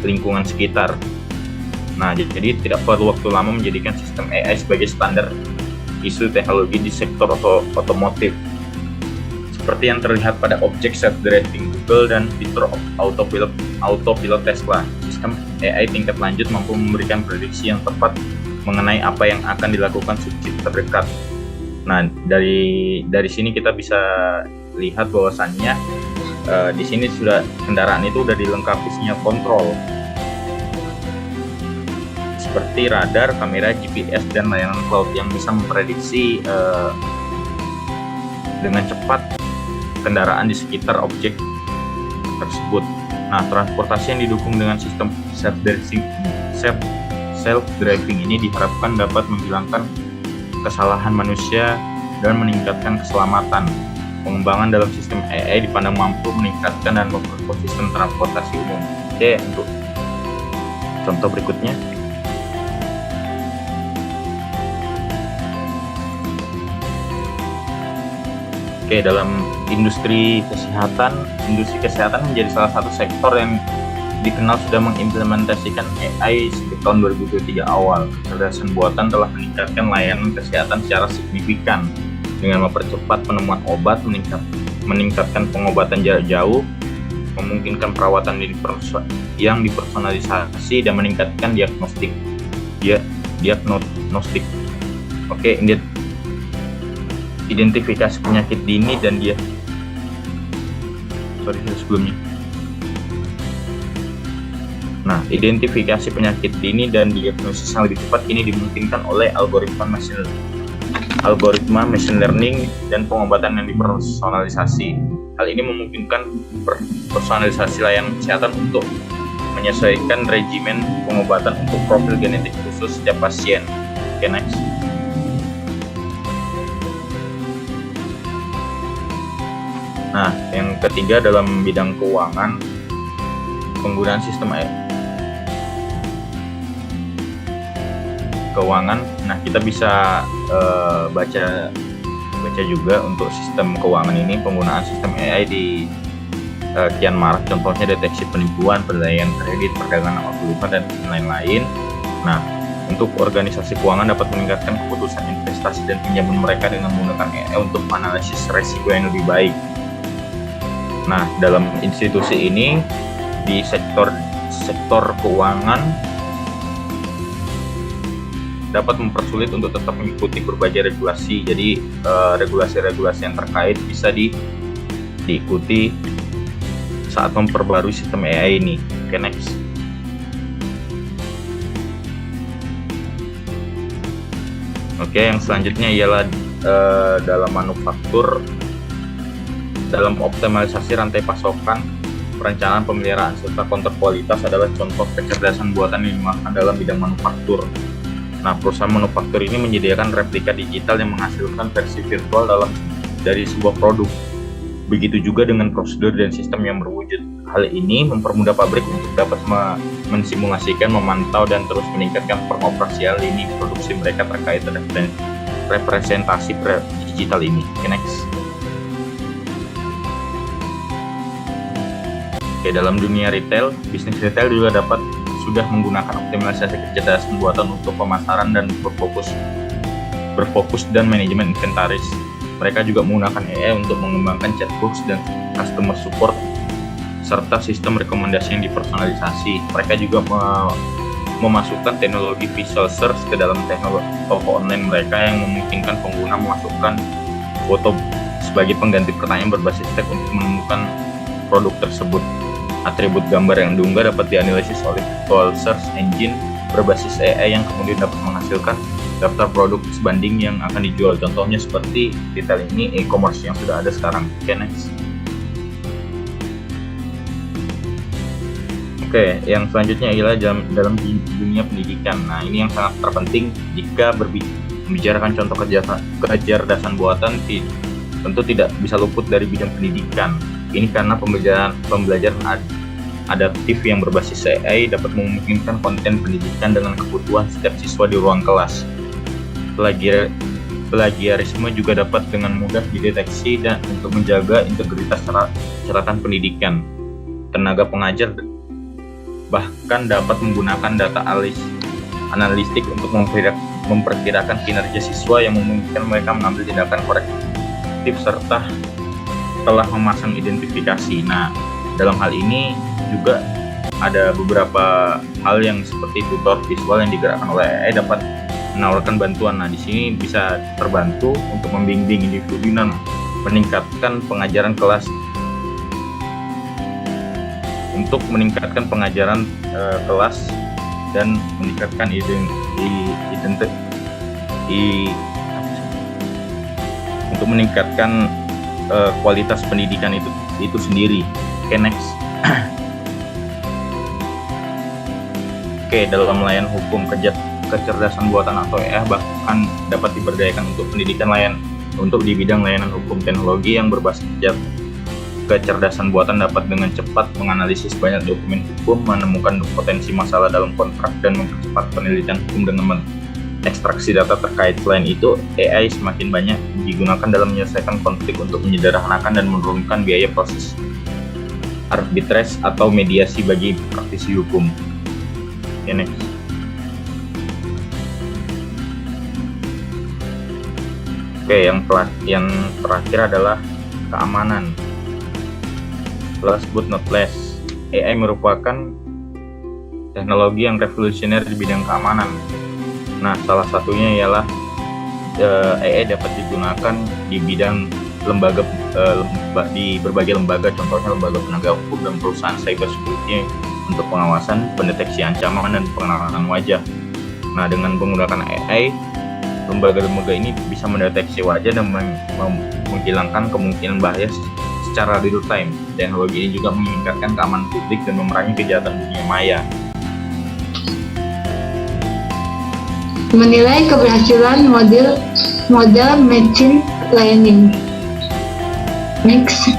lingkungan sekitar. Nah, jadi tidak perlu waktu lama menjadikan sistem AI sebagai standar isu teknologi di sektor otomotif. Seperti yang terlihat pada objek self-driving Google dan fitur autopilot Tesla. Sistem AI tingkat lanjut mampu memberikan prediksi yang tepat mengenai apa yang akan dilakukan subjek terdekat. Nah, dari sini kita bisa lihat bahwasannya di sini sudah kendaraan itu sudah dilengkapi sinyal kontrol seperti radar, kamera, GPS, dan layanan cloud yang bisa memprediksi dengan cepat kendaraan di sekitar objek tersebut. Nah, transportasi yang didukung dengan sistem self-driving ini diharapkan dapat menghilangkan kesalahan manusia dan meningkatkan keselamatan. Pengembangan dalam sistem AI dipandang mampu meningkatkan dan memperkuat sistem transportasi umum. Oke, untuk contoh berikutnya. Oke, dalam industri kesehatan menjadi salah satu sektor yang dikenal sudah mengimplementasikan AI sejak tahun 2023 awal. Kecerdasan buatan telah meningkatkan layanan kesehatan secara signifikan dengan mempercepat penemuan obat, meningkatkan pengobatan jarak jauh, memungkinkan perawatan yang dipersonalisasi dan meningkatkan diagnostik. Oke, identifikasi penyakit dini dan identifikasi penyakit dini dan diagnosis yang lebih cepat ini dimungkinkan oleh algoritma machine learning dan pengobatan yang dipersonalisasi. Hal ini memungkinkan personalisasi layanan kesehatan untuk menyesuaikan regimen pengobatan untuk profil genetik khusus setiap pasien. Oke, next. Nah, yang ketiga dalam bidang keuangan, penggunaan sistem keuangan. Nah, kita bisa baca juga untuk sistem keuangan ini, penggunaan sistem AI di kian marak. Contohnya deteksi penipuan, penilaian kredit, perdagangan algoritma, dan lain-lain. Nah, untuk organisasi keuangan dapat meningkatkan keputusan investasi dan pinjaman mereka dengan menggunakan AI untuk analisis risiko yang lebih baik. Nah, dalam institusi ini di sektor keuangan dapat mempersulit untuk tetap mengikuti berbagai regulasi. Jadi regulasi-regulasi yang terkait bisa diikuti saat memperbarui sistem AI ini. Oke, next. Oke, yang selanjutnya ialah dalam manufaktur. Dalam optimalisasi rantai pasokan, perencanaan, pemeliharaan, serta kontrol kualitas adalah contoh kecerdasan buatan yang digunakan dalam bidang manufaktur. Nah, perusahaan manufaktur ini menyediakan replika digital yang menghasilkan versi virtual dari sebuah produk. Begitu juga dengan prosedur dan sistem yang berwujud. Hal ini mempermudah pabrik untuk dapat mensimulasikan, memantau, dan terus meningkatkan pengoperasian lini produksi mereka terkait representasi digital ini. Okay, next. Oke, dalam dunia retail, bisnis retail juga sudah menggunakan optimalisasi kecerdasan buatan untuk pemasaran dan berfokus dan manajemen inventaris. Mereka juga menggunakan AI untuk mengembangkan chatbox dan customer support serta sistem rekomendasi yang dipersonalisasi. Mereka juga memasukkan teknologi visual search ke dalam toko online mereka yang memungkinkan pengguna memasukkan foto sebagai pengganti pertanyaan berbasis teks untuk menemukan produk tersebut. Atribut gambar yang diunggah dapat dianalisis oleh virtual search engine berbasis AI yang kemudian dapat menghasilkan daftar produk sebanding yang akan dijual. Contohnya seperti retail ini e-commerce yang sudah ada sekarang. Oke, next. Oke, yang selanjutnya ialah dalam dunia pendidikan. Nah, ini yang sangat terpenting jika membicarakan contoh kecerdasan buatan, tentu tidak bisa luput dari bidang pendidikan. Ini karena pembelajaran adaptif yang berbasis AI dapat memungkinkan konten pendidikan dengan kebutuhan setiap siswa di ruang kelas. Plagiarisme juga dapat dengan mudah dideteksi dan untuk menjaga integritas catatan pendidikan. Tenaga pengajar bahkan dapat menggunakan data analistik untuk memperkirakan kinerja siswa yang memungkinkan mereka mengambil tindakan korektif serta telah memasang identifikasi. Nah, dalam hal ini juga ada beberapa hal yang seperti tutor visual yang digerakkan oleh AI dapat menawarkan bantuan. Nah, di sini bisa terbantu untuk membimbing individu dan meningkatkan pengajaran kelas dan meningkatkan untuk meningkatkan kualitas pendidikan itu sendiri. Oke, next. Oke, dalam layanan hukum, kecerdasan buatan atau AI bahkan dapat diberdayakan untuk untuk di bidang layanan hukum. Teknologi yang berbasis kecerdasan buatan dapat dengan cepat menganalisis banyak dokumen hukum, menemukan potensi masalah dalam kontrak, dan mempercepat penelitian hukum dengan ekstraksi data terkait. Selain itu, AI semakin banyak digunakan dalam menyelesaikan konflik untuk menyederhanakan dan menurunkan biaya proses arbitrase atau mediasi bagi praktisi hukum. Ini. Oke, yang terakhir adalah keamanan. Last but not least, AI merupakan teknologi yang revolusioner di bidang keamanan. Nah, salah satunya ialah AI dapat digunakan di bidang di berbagai lembaga, contohnya lembaga penegak hukum dan perusahaan cyber security untuk pengawasan, pendeteksi ancaman, dan pengenalan wajah. Nah, dengan menggunakan AI, lembaga-lembaga ini bisa mendeteksi wajah dan menghilangkan kemungkinan bahaya secara real time. Teknologi ini juga meningkatkan keamanan publik dan memerangi kejahatan dunia maya. Menilai keberhasilan model machine learning. Next.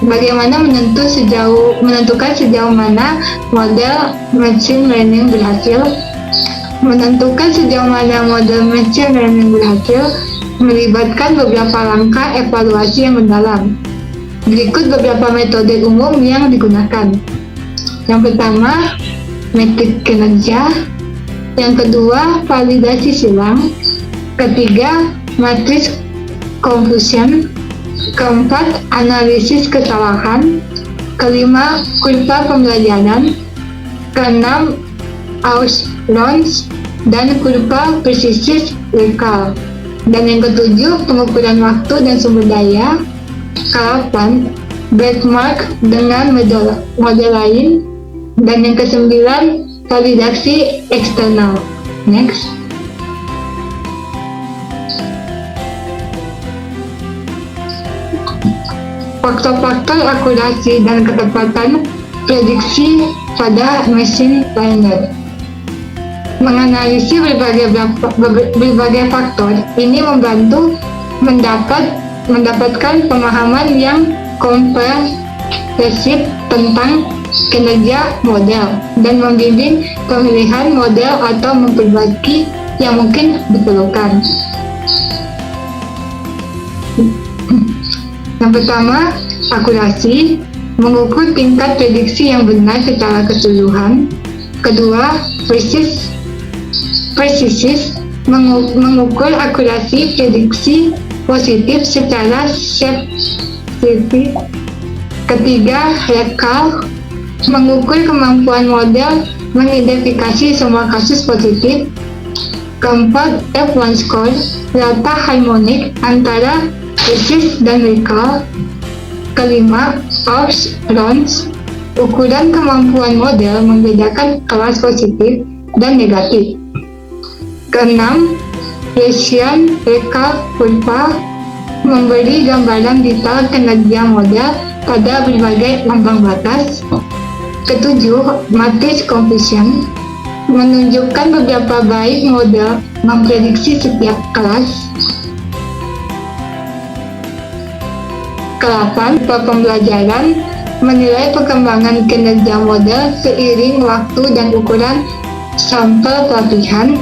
Bagaimana menentukan sejauh mana model machine learning berhasil? Menentukan sejauh mana model machine learning berhasil melibatkan beberapa langkah evaluasi yang mendalam. Berikut beberapa metode umum yang digunakan. Yang pertama, metrik kinerja. Yang kedua, validasi silang. Ketiga, matriks confusion. Keempat, analisis kesalahan. Kelima, kurva pembelajaran. Keenam, Aus-Lons dan kurva persistis recall. Dan yang ketujuh, pengukuran waktu dan sumber daya. Ke-8, benchmark dengan model lain. Dan yang ke-9, validasi eksternal. Next. Faktor-faktor akurasi dan ketepatan prediksi pada machine learning. Menganalisis berbagai faktor ini membantu mendapatkan pemahaman yang komprehensif tentang kinerja model dan membimbing pemilihan model atau memperbaiki yang mungkin diperlukan. Yang pertama, akurasi, mengukur tingkat prediksi yang benar secara keseluruhan. Kedua, precision, mengukur akurasi prediksi positif secara spesifik. Ketiga, recall, mengukur kemampuan model mengidentifikasi semua kasus positif. Keempat, F1 score, rata harmonik antara precision dan recall. Kelima, Aus-Lons, ukuran kemampuan model membedakan kelas positif dan negatif. Keenam, Bayesian Recurve Kurva memberi gambaran detail kinerja model pada berbagai ambang batas. Ketujuh, Matrix Confusion menunjukkan beberapa baik model memprediksi setiap kelas. Kedelapan, pembelajaran menilai perkembangan kinerja model seiring waktu dan ukuran sampel pelatihan.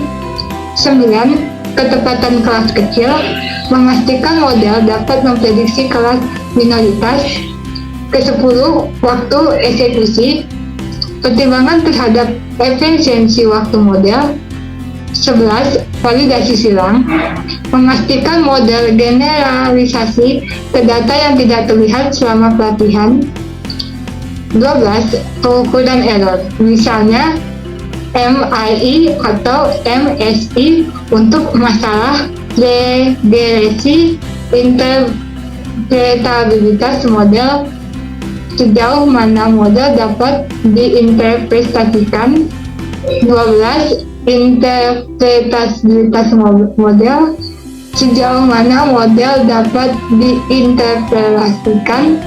9. Ketepatan kelas kecil memastikan model dapat memprediksi kelas minoritas. Ke-10, waktu eksekusi pertimbangan terhadap efisiensi waktu model. 11. Validasi silang memastikan model generalisasi ke data yang tidak terlihat selama pelatihan. 12. Pengukuran error, misalnya MIE atau MSI untuk masalah regresi interpretabilitas model, sejauh mana model dapat diinterpretasikan. 12. Interpretabilitas model, sejauh mana model dapat diinterpretasikan.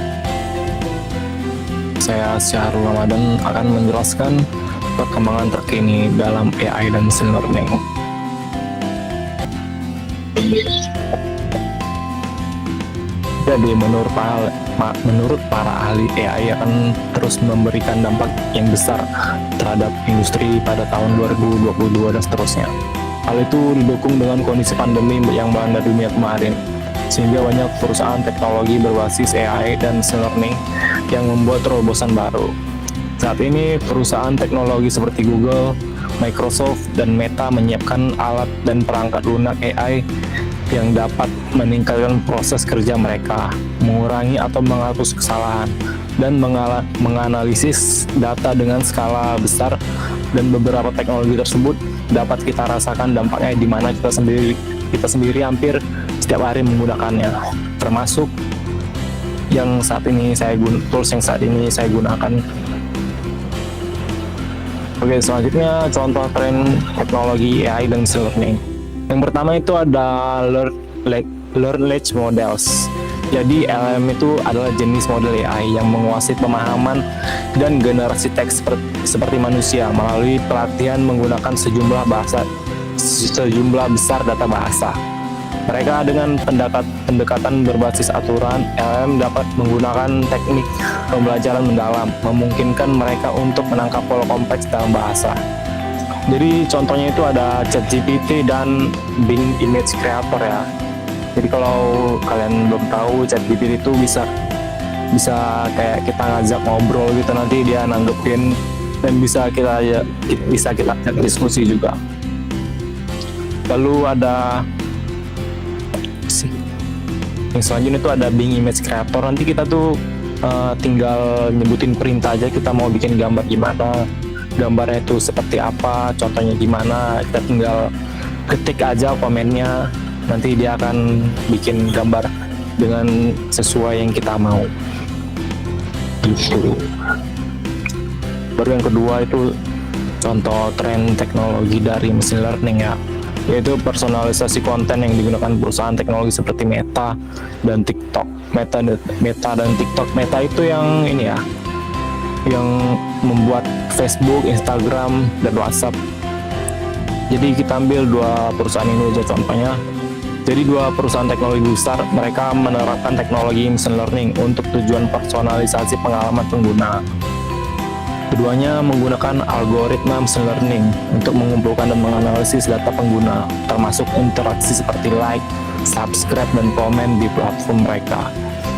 Saya Syahrul Ramadan akan menjelaskan perkembangan terkini dalam AI dan machine learning. Jadi menurut para ahli, AI akan terus memberikan dampak yang besar terhadap industri pada tahun 2022 dan seterusnya. Hal itu didukung dengan kondisi pandemi yang melanda dunia kemarin, sehingga banyak perusahaan teknologi berbasis AI dan machine learning yang membuat terobosan baru. Saat ini perusahaan teknologi seperti Google, Microsoft, dan Meta menyiapkan alat dan perangkat lunak AI yang dapat meningkatkan proses kerja mereka, mengurangi atau menghapus kesalahan, dan menganalisis data dengan skala besar. Dan beberapa teknologi tersebut dapat kita rasakan dampaknya di mana kita sendiri hampir setiap hari menggunakannya, termasuk tools yang saat ini saya gunakan. Oke, selanjutnya contoh tren teknologi AI dan machine learning. Yang pertama itu ada Learned Language Models. Jadi LLM itu adalah jenis model AI yang menguasai pemahaman dan generasi teks seperti manusia melalui pelatihan menggunakan sejumlah besar data bahasa. Mereka dengan pendekatan berbasis aturan, LLM dapat menggunakan teknik pembelajaran mendalam, memungkinkan mereka untuk menangkap pola kompleks dalam bahasa. Jadi contohnya itu ada ChatGPT dan Bing Image Creator ya. Jadi kalau kalian belum tahu, ChatGPT itu bisa kayak kita ngajak ngobrol gitu, nanti dia nanggepin dan bisa kita ajak diskusi juga. Lalu ada yang selanjutnya itu ada Bing Image Creator. Nanti kita tuh tinggal nyebutin perintah aja, kita mau bikin gambar gimana, gambarnya itu seperti apa, contohnya gimana, kita tinggal ketik aja komennya, nanti dia akan bikin gambar dengan sesuai yang kita mau gitu. Baru yang kedua itu contoh tren teknologi dari machine learning ya, yaitu personalisasi konten yang digunakan perusahaan teknologi seperti Meta dan TikTok. Meta dan TikTok. Meta itu yang ini ya, yang membuat Facebook, Instagram, dan WhatsApp. Jadi kita ambil dua perusahaan ini aja contohnya. Jadi dua perusahaan teknologi besar, mereka menerapkan teknologi machine learning untuk tujuan personalisasi pengalaman pengguna. Keduanya menggunakan algoritma machine learning untuk mengumpulkan dan menganalisis data pengguna, termasuk interaksi seperti like, subscribe, dan komen di platform mereka.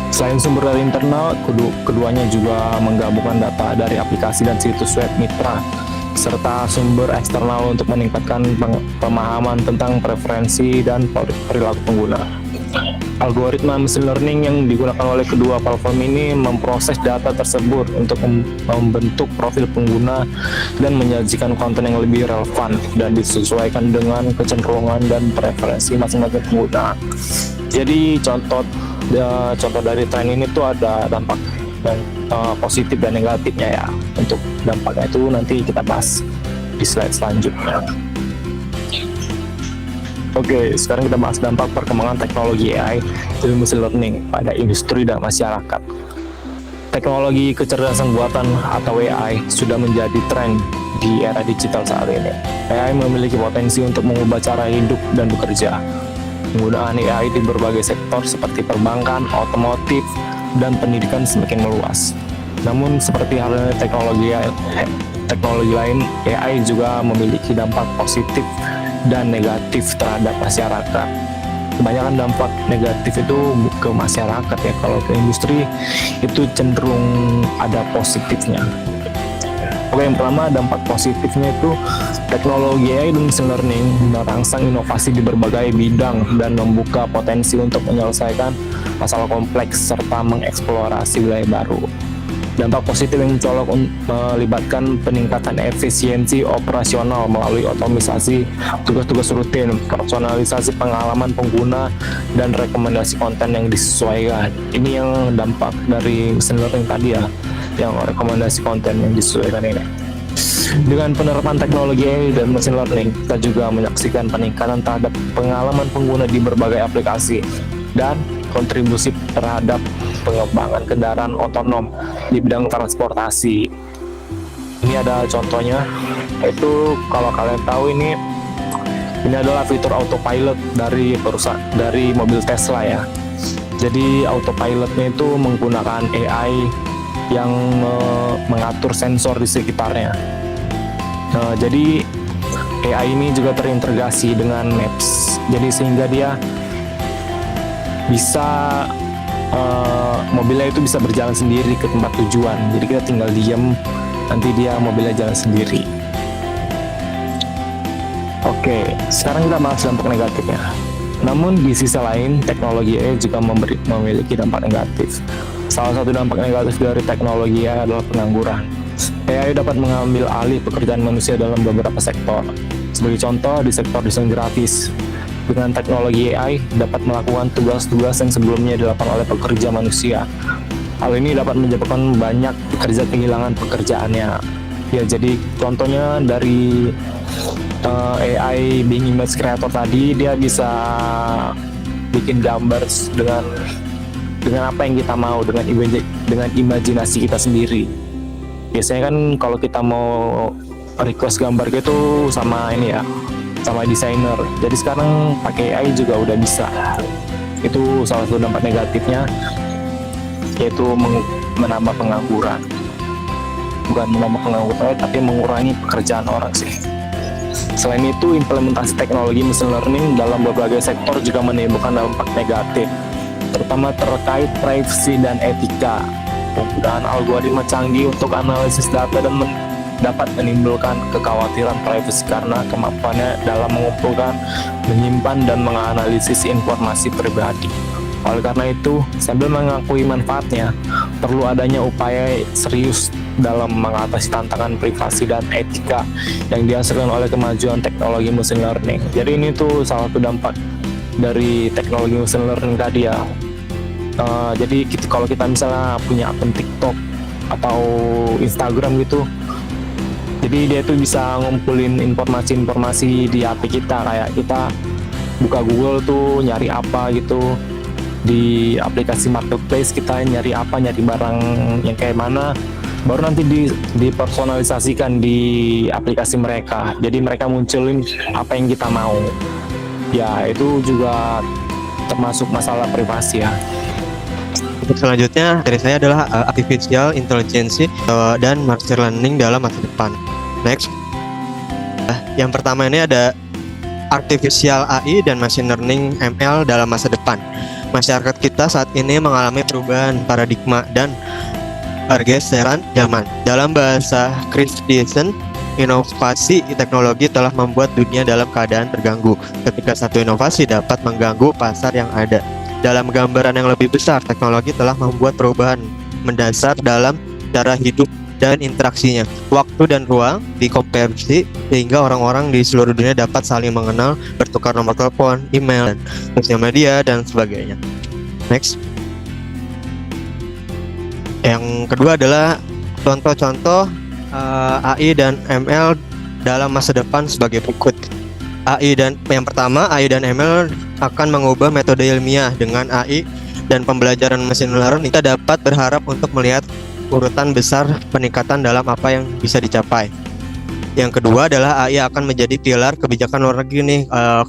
Selain sumber data internal, keduanya juga menggabungkan data dari aplikasi dan situs web mitra, serta sumber eksternal untuk meningkatkan pemahaman tentang preferensi dan perilaku pengguna. Algoritma machine learning yang digunakan oleh kedua platform ini memproses data tersebut untuk membentuk profil pengguna dan menyajikan konten yang lebih relevan dan disesuaikan dengan kecenderungan dan preferensi masing-masing pengguna. Jadi contoh dari tren ini tuh ada dampak dan positif dan negatifnya ya. Untuk dampaknya itu nanti kita bahas di slide selanjutnya. Oke, sekarang kita bahas dampak perkembangan teknologi AI dan machine learning pada industri dan masyarakat. Teknologi kecerdasan buatan atau AI sudah menjadi tren di era digital saat ini. AI memiliki potensi untuk mengubah cara hidup dan bekerja. Penggunaan AI di berbagai sektor seperti perbankan, otomotif, dan pendidikan semakin meluas. Namun seperti halnya teknologi lain, AI juga memiliki dampak positif dan negatif terhadap masyarakat. Kebanyakan dampak negatif itu ke masyarakat ya, kalau ke industri itu cenderung ada positifnya. Oke, yang pertama dampak positifnya itu teknologi AI dan machine learning merangsang inovasi di berbagai bidang dan membuka potensi untuk menyelesaikan masalah kompleks serta mengeksplorasi wilayah baru. Dampak positif yang mencolok melibatkan peningkatan efisiensi operasional melalui otomisasi tugas-tugas rutin, personalisasi pengalaman pengguna, dan rekomendasi konten yang disesuaikan. Ini yang dampak dari machine learning tadi ya, yang rekomendasi konten yang disesuaikan ini. Dengan penerapan teknologi AI dan machine learning, kita juga menyaksikan peningkatan terhadap pengalaman pengguna di berbagai aplikasi dan kontribusi terhadap pengembangan kendaraan otonom di bidang transportasi. Ini ada contohnya, yaitu kalau kalian tahu ini adalah fitur autopilot dari mobil Tesla ya. Jadi autopilotnya itu menggunakan AI yang mengatur sensor di sekitarnya. Jadi AI ini juga terintegrasi dengan Maps. Jadi sehingga dia bisa mobilnya itu bisa berjalan sendiri ke tempat tujuan. Jadi kita tinggal diam, nanti dia mobilnya jalan sendiri. Oke, sekarang kita bahas dampak negatifnya. Namun di sisi lain, teknologi AI juga memiliki dampak negatif. Salah satu dampak negatif dari teknologi AI adalah pengangguran. AI dapat mengambil alih pekerjaan manusia dalam beberapa sektor. Sebagai contoh, di sektor desain grafis, dengan teknologi AI dapat melakukan tugas-tugas yang sebelumnya dilakukan oleh pekerja manusia. Hal ini dapat menyebabkan banyak pekerja kehilangan pekerjaannya. Ya, jadi contohnya dari AI Bing Image Creator tadi, dia bisa bikin gambar dengan apa yang kita mau, dengan imajinasi kita sendiri. Biasanya kan kalau kita mau request gambar gitu sama ini ya, sama desainer. Jadi sekarang pakai AI juga udah bisa. Itu salah satu dampak negatifnya, yaitu menambah pengangguran. Bukan menambah pengangguran, tapi mengurangi pekerjaan orang sih. Selain itu, implementasi teknologi machine learning dalam berbagai sektor juga menimbulkan dampak negatif, terutama terkait privacy dan etika. Penggunaan algoritma canggih untuk analisis data dan dapat menimbulkan kekhawatiran privasi karena kemampuannya dalam mengumpulkan, menyimpan, dan menganalisis informasi pribadi. Oleh karena itu, sambil mengakui manfaatnya, perlu adanya upaya serius dalam mengatasi tantangan privasi dan etika yang dihasilkan oleh kemajuan teknologi machine learning. Jadi ini tuh salah satu dampak dari teknologi machine learning tadi ya. Jadi kalau kita misalnya punya akun TikTok atau Instagram gitu, jadi dia tuh bisa ngumpulin informasi-informasi di HP kita, kayak kita buka Google tuh nyari apa gitu, di aplikasi marketplace kita nyari apa, nyari barang yang kayak mana, baru nanti dipersonalisasikan di aplikasi mereka. Jadi mereka munculin apa yang kita mau. Ya, itu juga termasuk masalah privasi ya. Untuk selanjutnya dari saya adalah artificial intelligence dan machine learning dalam masa depan. Next. Yang pertama ini ada artificial AI dan machine learning ML dalam masa depan. Masyarakat kita saat ini mengalami perubahan paradigma dan pergeseran zaman. Dalam bahasa Chris Dixon, inovasi teknologi telah membuat dunia dalam keadaan terganggu ketika satu inovasi dapat mengganggu pasar yang ada. Dalam gambaran yang lebih besar, teknologi telah membuat perubahan mendasar dalam cara hidup dan interaksinya. Waktu dan ruang dikonversi sehingga orang-orang di seluruh dunia dapat saling mengenal, bertukar nomor telepon, email, dan sosial media, dan sebagainya. Next. Yang kedua adalah contoh-contoh AI dan ML dalam masa depan sebagai berikut. yang pertama, AI dan ML akan mengubah metode ilmiah. Dengan AI dan pembelajaran machine learning, kita dapat berharap untuk melihat urutan besar peningkatan dalam apa yang bisa dicapai. Yang kedua adalah AI akan menjadi pilar kebijakan luar negeri nih.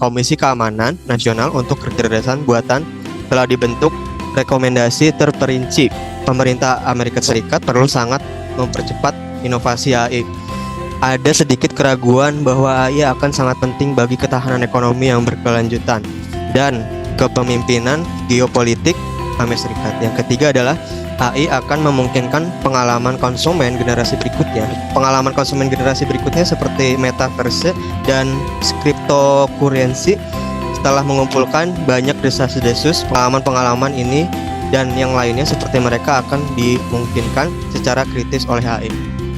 Komisi Keamanan Nasional untuk Kecerdasan Buatan telah dibentuk. Rekomendasi terperinci, pemerintah Amerika Serikat perlu sangat mempercepat inovasi AI. Ada sedikit keraguan bahwa AI akan sangat penting bagi ketahanan ekonomi yang berkelanjutan dan kepemimpinan geopolitik Amerika Serikat. Yang ketiga adalah AI akan memungkinkan pengalaman konsumen generasi berikutnya. Pengalaman konsumen generasi berikutnya seperti metaverse dan cryptocurrency setelah mengumpulkan banyak desas-desus. Pengalaman-pengalaman ini dan yang lainnya seperti mereka akan dimungkinkan secara kritis oleh AI.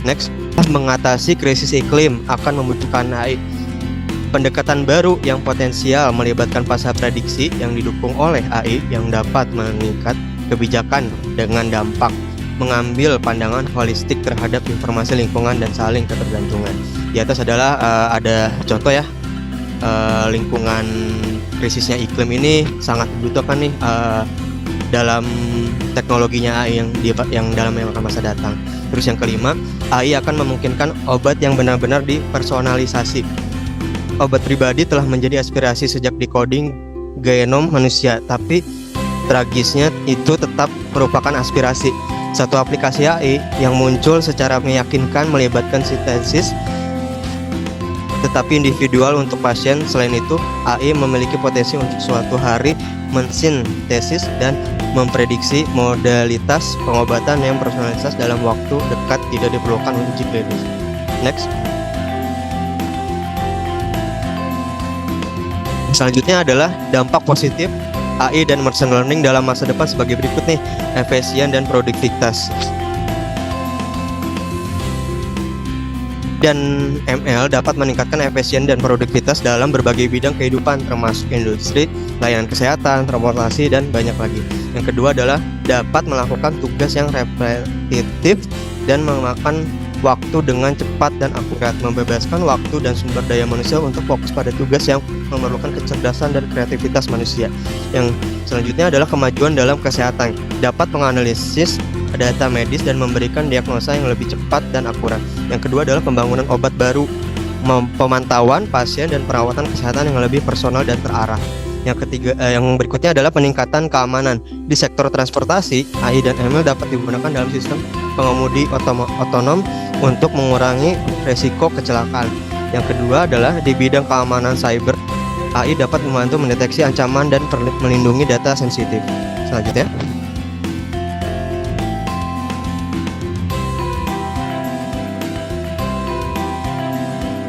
Next, mengatasi krisis iklim akan membutuhkan AI. Pendekatan baru yang potensial melibatkan pasar prediksi yang didukung oleh AI yang dapat mengikat kebijakan dengan dampak mengambil pandangan holistik terhadap informasi lingkungan dan saling ketergantungan. Di atas adalah ada contoh ya, lingkungan krisisnya iklim ini sangat dibutuhkan nih dalam teknologinya AI yang dalam yang akan masa datang. Terus yang kelima, AI akan memungkinkan obat yang benar-benar dipersonalisasi. Obat pribadi telah menjadi aspirasi sejak decoding genom manusia, tapi tragisnya itu tetap merupakan aspirasi. Satu aplikasi AI yang muncul secara meyakinkan melibatkan sintesis tetapi individual untuk pasien. Selain itu, AI memiliki potensi untuk suatu hari mensintesis dan memprediksi modalitas pengobatan yang personalitas dalam waktu dekat, tidak diperlukan uji klinis. Next. Selanjutnya adalah dampak positif AI dan machine learning dalam masa depan sebagai berikut nih, efisien dan produktivitas. Dan ML dapat meningkatkan efisien dan produktivitas dalam berbagai bidang kehidupan termasuk industri, layanan kesehatan, transportasi, dan banyak lagi. Yang kedua adalah dapat melakukan tugas yang repetitif dan memakan waktu dengan cepat dan akurat, membebaskan waktu dan sumber daya manusia untuk fokus pada tugas yang memerlukan kecerdasan dan kreativitas manusia. Yang selanjutnya adalah kemajuan dalam kesehatan, dapat menganalisis data medis dan memberikan diagnosa yang lebih cepat dan akurat. Yang kedua adalah pembangunan obat baru, pemantauan pasien dan perawatan kesehatan yang lebih personal dan terarah. Yang ketiga, yang berikutnya adalah peningkatan keamanan di sektor transportasi. AI dan ML dapat digunakan dalam sistem pengemudi otonom untuk mengurangi resiko kecelakaan. Yang kedua adalah di bidang keamanan cyber. AI dapat membantu mendeteksi ancaman dan melindungi data sensitif. Selanjutnya.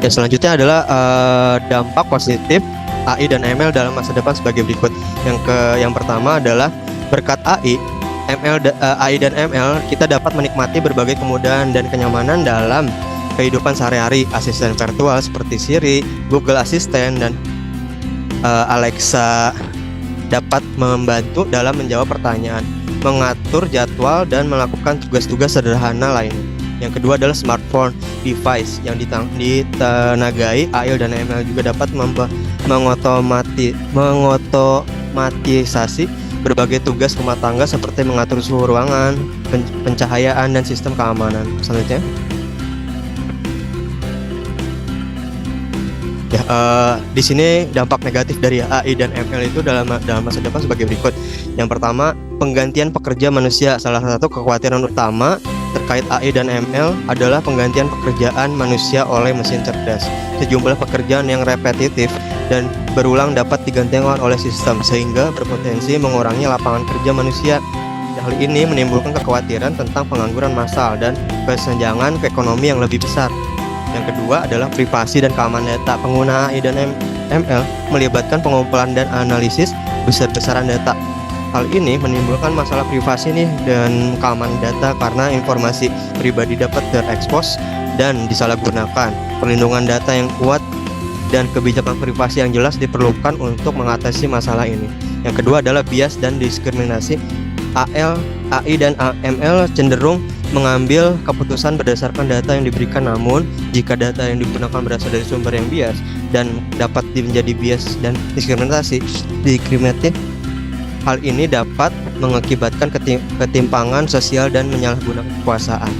Ya, selanjutnya adalah dampak positif AI dan ML dalam masa depan sebagai berikut. Yang pertama adalah berkat AI dan ML kita dapat menikmati berbagai kemudahan dan kenyamanan dalam kehidupan sehari-hari. Asisten virtual seperti Siri, Google Assistant, dan Alexa dapat membantu dalam menjawab pertanyaan, mengatur jadwal, dan melakukan tugas-tugas sederhana lain. Yang kedua adalah smartphone device yang ditenagai AI dan ML juga dapat mengotomatisasi berbagai tugas rumah tangga seperti mengatur suhu ruangan, pencahayaan, dan sistem keamanan. Selanjutnya. Ya, di sini dampak negatif dari AI dan ML itu dalam masa depan sebagai berikut. Yang pertama, penggantian pekerja manusia. Salah satu kekhawatiran utama terkait AI dan ML adalah penggantian pekerjaan manusia oleh mesin cerdas. Sejumlah pekerjaan yang repetitif dan berulang dapat digantikan oleh sistem sehingga berpotensi mengurangi lapangan kerja manusia. Hal ini menimbulkan kekhawatiran tentang pengangguran massal dan kesenjangan ekonomi yang lebih besar. Yang kedua adalah privasi dan keamanan data. Pengguna AI dan ML melibatkan pengumpulan dan analisis besar-besaran data. Hal ini menimbulkan masalah privasi nih dan keamanan data karena informasi pribadi dapat terekspos dan disalahgunakan. Perlindungan data yang kuat dan kebijakan privasi yang jelas diperlukan untuk mengatasi masalah ini. Yang kedua adalah bias dan diskriminasi. AI dan ML cenderung mengambil keputusan berdasarkan data yang diberikan, namun jika data yang digunakan berasal dari sumber yang bias, dan dapat menjadi bias dan diskriminatif. Hal ini dapat mengakibatkan ketimpangan sosial dan menyalahgunakan kekuasaan.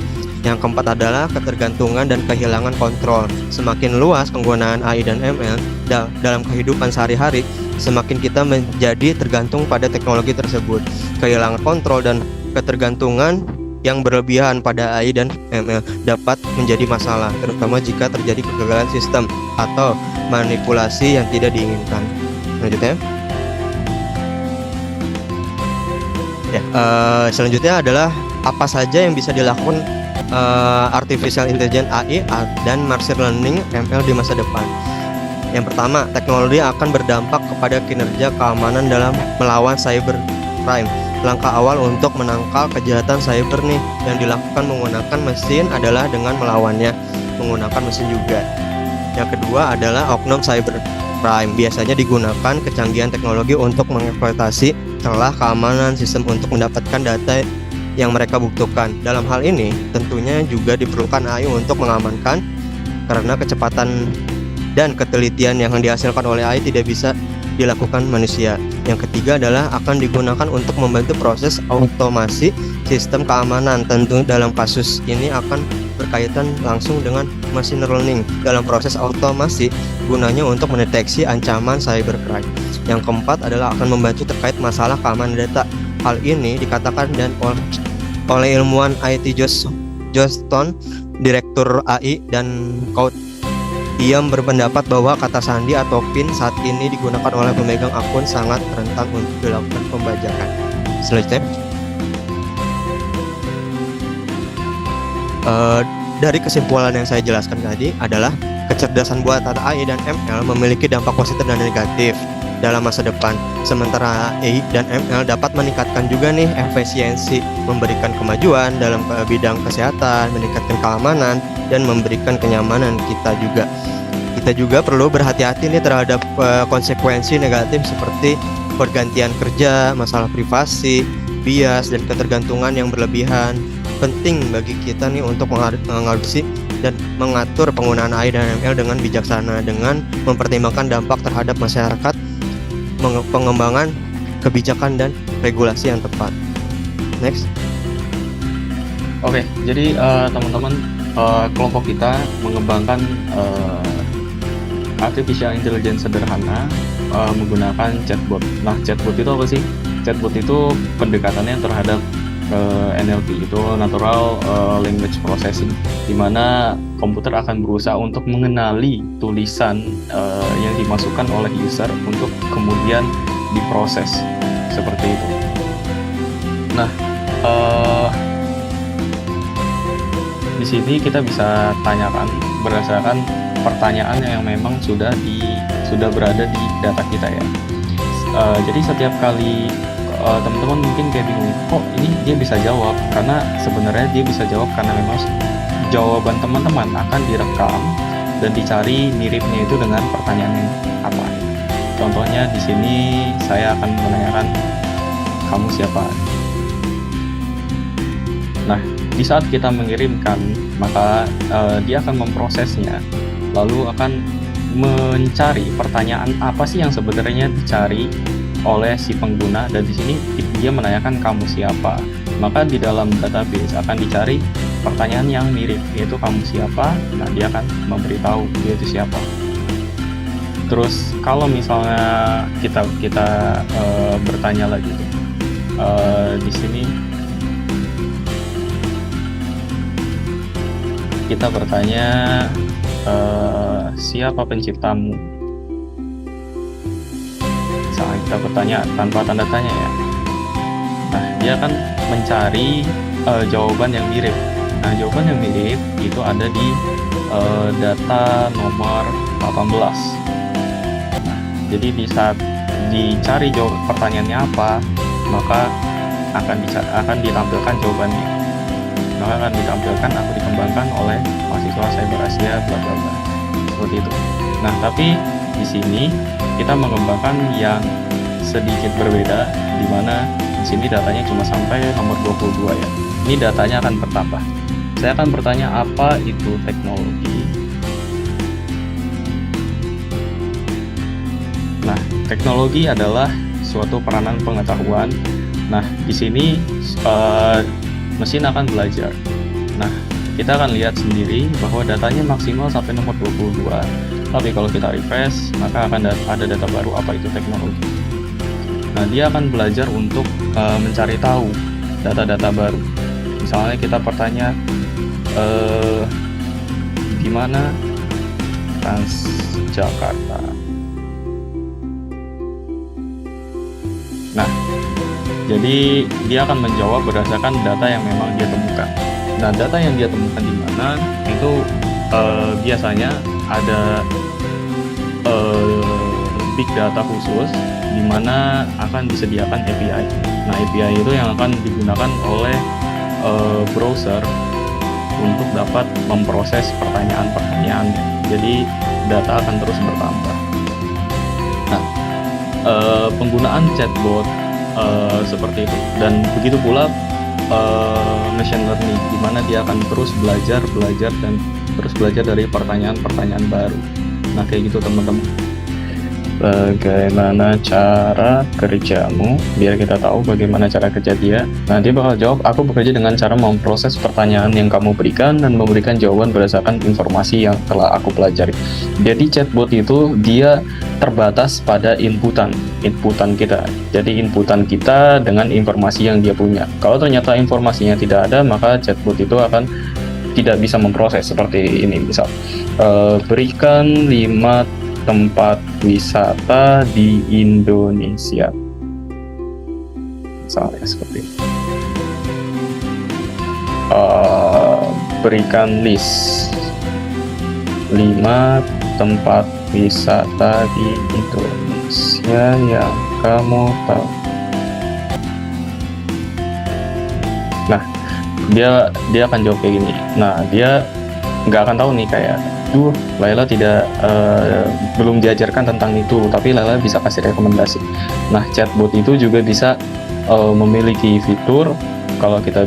Yang keempat adalah ketergantungan dan kehilangan kontrol. Semakin luas penggunaan AI dan ML dalam kehidupan sehari-hari, semakin kita menjadi tergantung pada teknologi tersebut. Kehilangan kontrol dan ketergantungan yang berlebihan pada AI dan ML dapat menjadi masalah, terutama jika terjadi kegagalan sistem atau manipulasi yang tidak diinginkan. Selanjutnya, selanjutnya adalah apa saja yang bisa dilakukan artificial intelligence AI dan machine learning ML di masa depan. Yang pertama, teknologi akan berdampak kepada kinerja keamanan dalam melawan cyber crime. Langkah awal untuk menangkal kejahatan cyber nih yang dilakukan menggunakan mesin adalah dengan melawannya menggunakan mesin juga. Yang kedua adalah oknum cyber crime. Biasanya digunakan kecanggihan teknologi untuk mengeksploitasi celah keamanan sistem untuk mendapatkan data yang mereka butuhkan. Dalam hal ini tentunya juga diperlukan AI untuk mengamankan, karena kecepatan dan ketelitian yang dihasilkan oleh AI tidak bisa dilakukan manusia. Yang ketiga adalah akan digunakan untuk membantu proses otomasi sistem keamanan. Tentu dalam kasus ini akan berkaitan langsung dengan machine learning dalam proses otomasi, gunanya untuk mendeteksi ancaman cybercrime. Yang keempat adalah akan membantu terkait masalah keamanan data. Hal ini dikatakan dan oleh ilmuwan IT Johnston, Direktur AI dan Code. Ia berpendapat bahwa kata sandi atau PIN saat ini digunakan oleh pemegang akun sangat rentan untuk dilakukan pembajakan. Selanjutnya, dari kesimpulan yang saya jelaskan tadi adalah kecerdasan buatan AI dan ML memiliki dampak positif dan negatif dalam masa depan. Sementara AI dan ML dapat meningkatkan juga nih efisiensi, memberikan kemajuan dalam bidang kesehatan, meningkatkan keamanan, dan memberikan kenyamanan kita juga. Kita juga perlu berhati-hati nih terhadap konsekuensi negatif seperti pergantian kerja, masalah privasi, bias, dan ketergantungan yang berlebihan. Penting bagi kita nih untuk mengadopsi dan mengatur penggunaan AI dan ML dengan bijaksana dengan mempertimbangkan dampak terhadap masyarakat, pengembangan kebijakan dan regulasi yang tepat. Next. Oke, jadi teman-teman, kelompok kita mengembangkan artificial intelligence sederhana menggunakan chatbot. Nah, chatbot itu apa sih? Chatbot itu pendekatannya terhadap NLP, itu Natural Language Processing, di mana komputer akan berusaha untuk mengenali tulisan yang dimasukkan oleh user untuk kemudian diproses seperti itu. Nah, di sini kita bisa tanyakan berdasarkan pertanyaan yang memang sudah berada di data kita ya. Jadi setiap kali teman-teman mungkin kayak bingung, kok ini dia bisa jawab? Karena sebenarnya dia bisa jawab karena memang jawaban teman-teman akan direkam dan dicari miripnya itu dengan pertanyaan yang apa. Contohnya di sini saya akan menanyakan, kamu siapa? Nah, di saat kita mengirimkan, maka dia akan memprosesnya, lalu akan mencari pertanyaan apa sih yang sebenarnya dicari oleh si pengguna, dan di sini dia menanyakan kamu siapa. Maka di dalam database akan dicari pertanyaan yang mirip, yaitu kamu siapa. Nah, dia akan memberitahu dia itu siapa. Terus kalau misalnya kita bertanya lagi di sini kita bertanya siapa penciptamu? Misalnya kita bertanya tanpa tanda tanya ya. Nah, dia akan mencari jawaban yang mirip. Nah, jawaban yang mirip itu ada di data nomor 18. Nah, jadi di saat dicari pertanyaannya apa, maka akan ditampilkan jawabannya. Maka akan ditampilkan atau dikembangkan oleh mahasiswa Cyber Asia bla bla bla. Seperti itu. Nah, tapi di sini kita mengembangkan yang sedikit berbeda, di mana di sini datanya cuma sampai nomor 22 ya. Ini datanya akan bertambah. Saya akan bertanya apa itu teknologi. teknologi adalah suatu peranan pengetahuan. Nah, di sini mesin akan belajar. Nah, kita akan lihat sendiri bahwa datanya maksimal sampai nomor 22. Tapi kalau kita refresh, maka akan ada data baru. Apa itu teknologi? Nah, dia akan belajar untuk mencari tahu data-data baru. Misalnya kita bertanya, di mana Transjakarta? Nah, jadi dia akan menjawab berdasarkan data yang memang dia temukan. Nah, data yang dia temukan di mana itu biasanya ada big data khusus di mana akan disediakan API. Nah, API itu yang akan digunakan oleh browser untuk dapat memproses pertanyaan-pertanyaan. Jadi data akan terus bertambah. Nah, penggunaan chatbot seperti itu, dan begitu pula machine learning, di mana dia akan terus belajar dan terus belajar dari pertanyaan-pertanyaan baru. Nah, kayak gitu teman-teman. Bagaimana cara kerjamu? Biar kita tahu bagaimana cara kerja dia. Nah, dia bakal jawab, aku bekerja dengan cara memproses pertanyaan yang kamu berikan dan memberikan jawaban berdasarkan informasi yang telah aku pelajari. Jadi chatbot itu dia terbatas pada inputan kita. Jadi inputan kita dengan informasi yang dia punya. Kalau ternyata informasinya tidak ada, maka chatbot itu akan tidak bisa memproses. Seperti ini, misal berikan 5 tempat wisata di Indonesia, misalnya seperti ini. Berikan list 5 tempat wisata di Indonesia yang kamu tahu. Nah, dia akan jawab kayak gini. Nah, dia nggak akan tahu nih kayak, Laila belum diajarkan tentang itu, tapi Laila bisa kasih rekomendasi. Nah, chatbot itu juga bisa memiliki fitur, kalau kita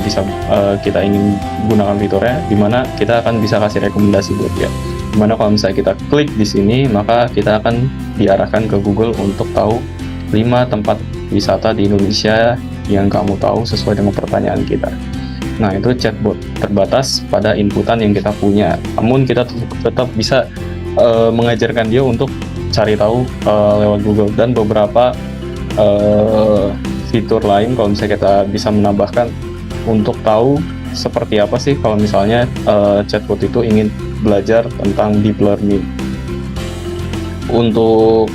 ingin gunakan fiturnya, dimana kita akan bisa kasih rekomendasi buat dia. Dimana kalau misalnya kita klik di sini, maka kita akan diarahkan ke Google untuk tahu 5 tempat wisata di Indonesia yang kamu tahu sesuai dengan pertanyaan kita. Nah, itu chatbot terbatas pada inputan yang kita punya. Namun kita tetap bisa mengajarkan dia untuk cari tahu lewat Google, dan beberapa fitur lain kalau misalnya kita bisa menambahkan untuk tahu seperti apa sih kalau misalnya chatbot itu ingin belajar tentang deep learning. Untuk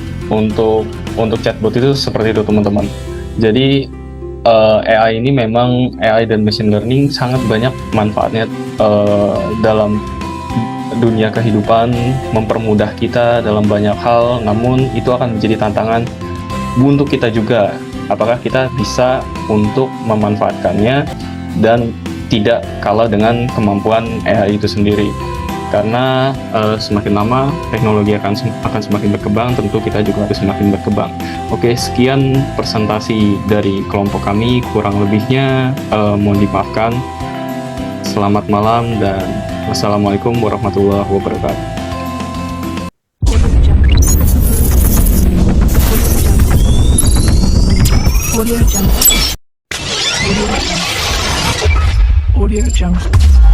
chatbot itu seperti itu teman-teman. Jadi AI ini memang, AI dan machine learning sangat banyak manfaatnya dalam dunia kehidupan, mempermudah kita dalam banyak hal. Namun itu akan menjadi tantangan untuk kita juga, apakah kita bisa untuk memanfaatkannya dan tidak kalah dengan kemampuan AI itu sendiri. Karena semakin lama teknologi akan semakin berkembang, tentu kita juga harus semakin berkembang. Oke, sekian presentasi dari kelompok kami, kurang lebihnya mohon dimaafkan. Selamat malam dan wassalamualaikum warahmatullahi wabarakatuh. Audio Jungle.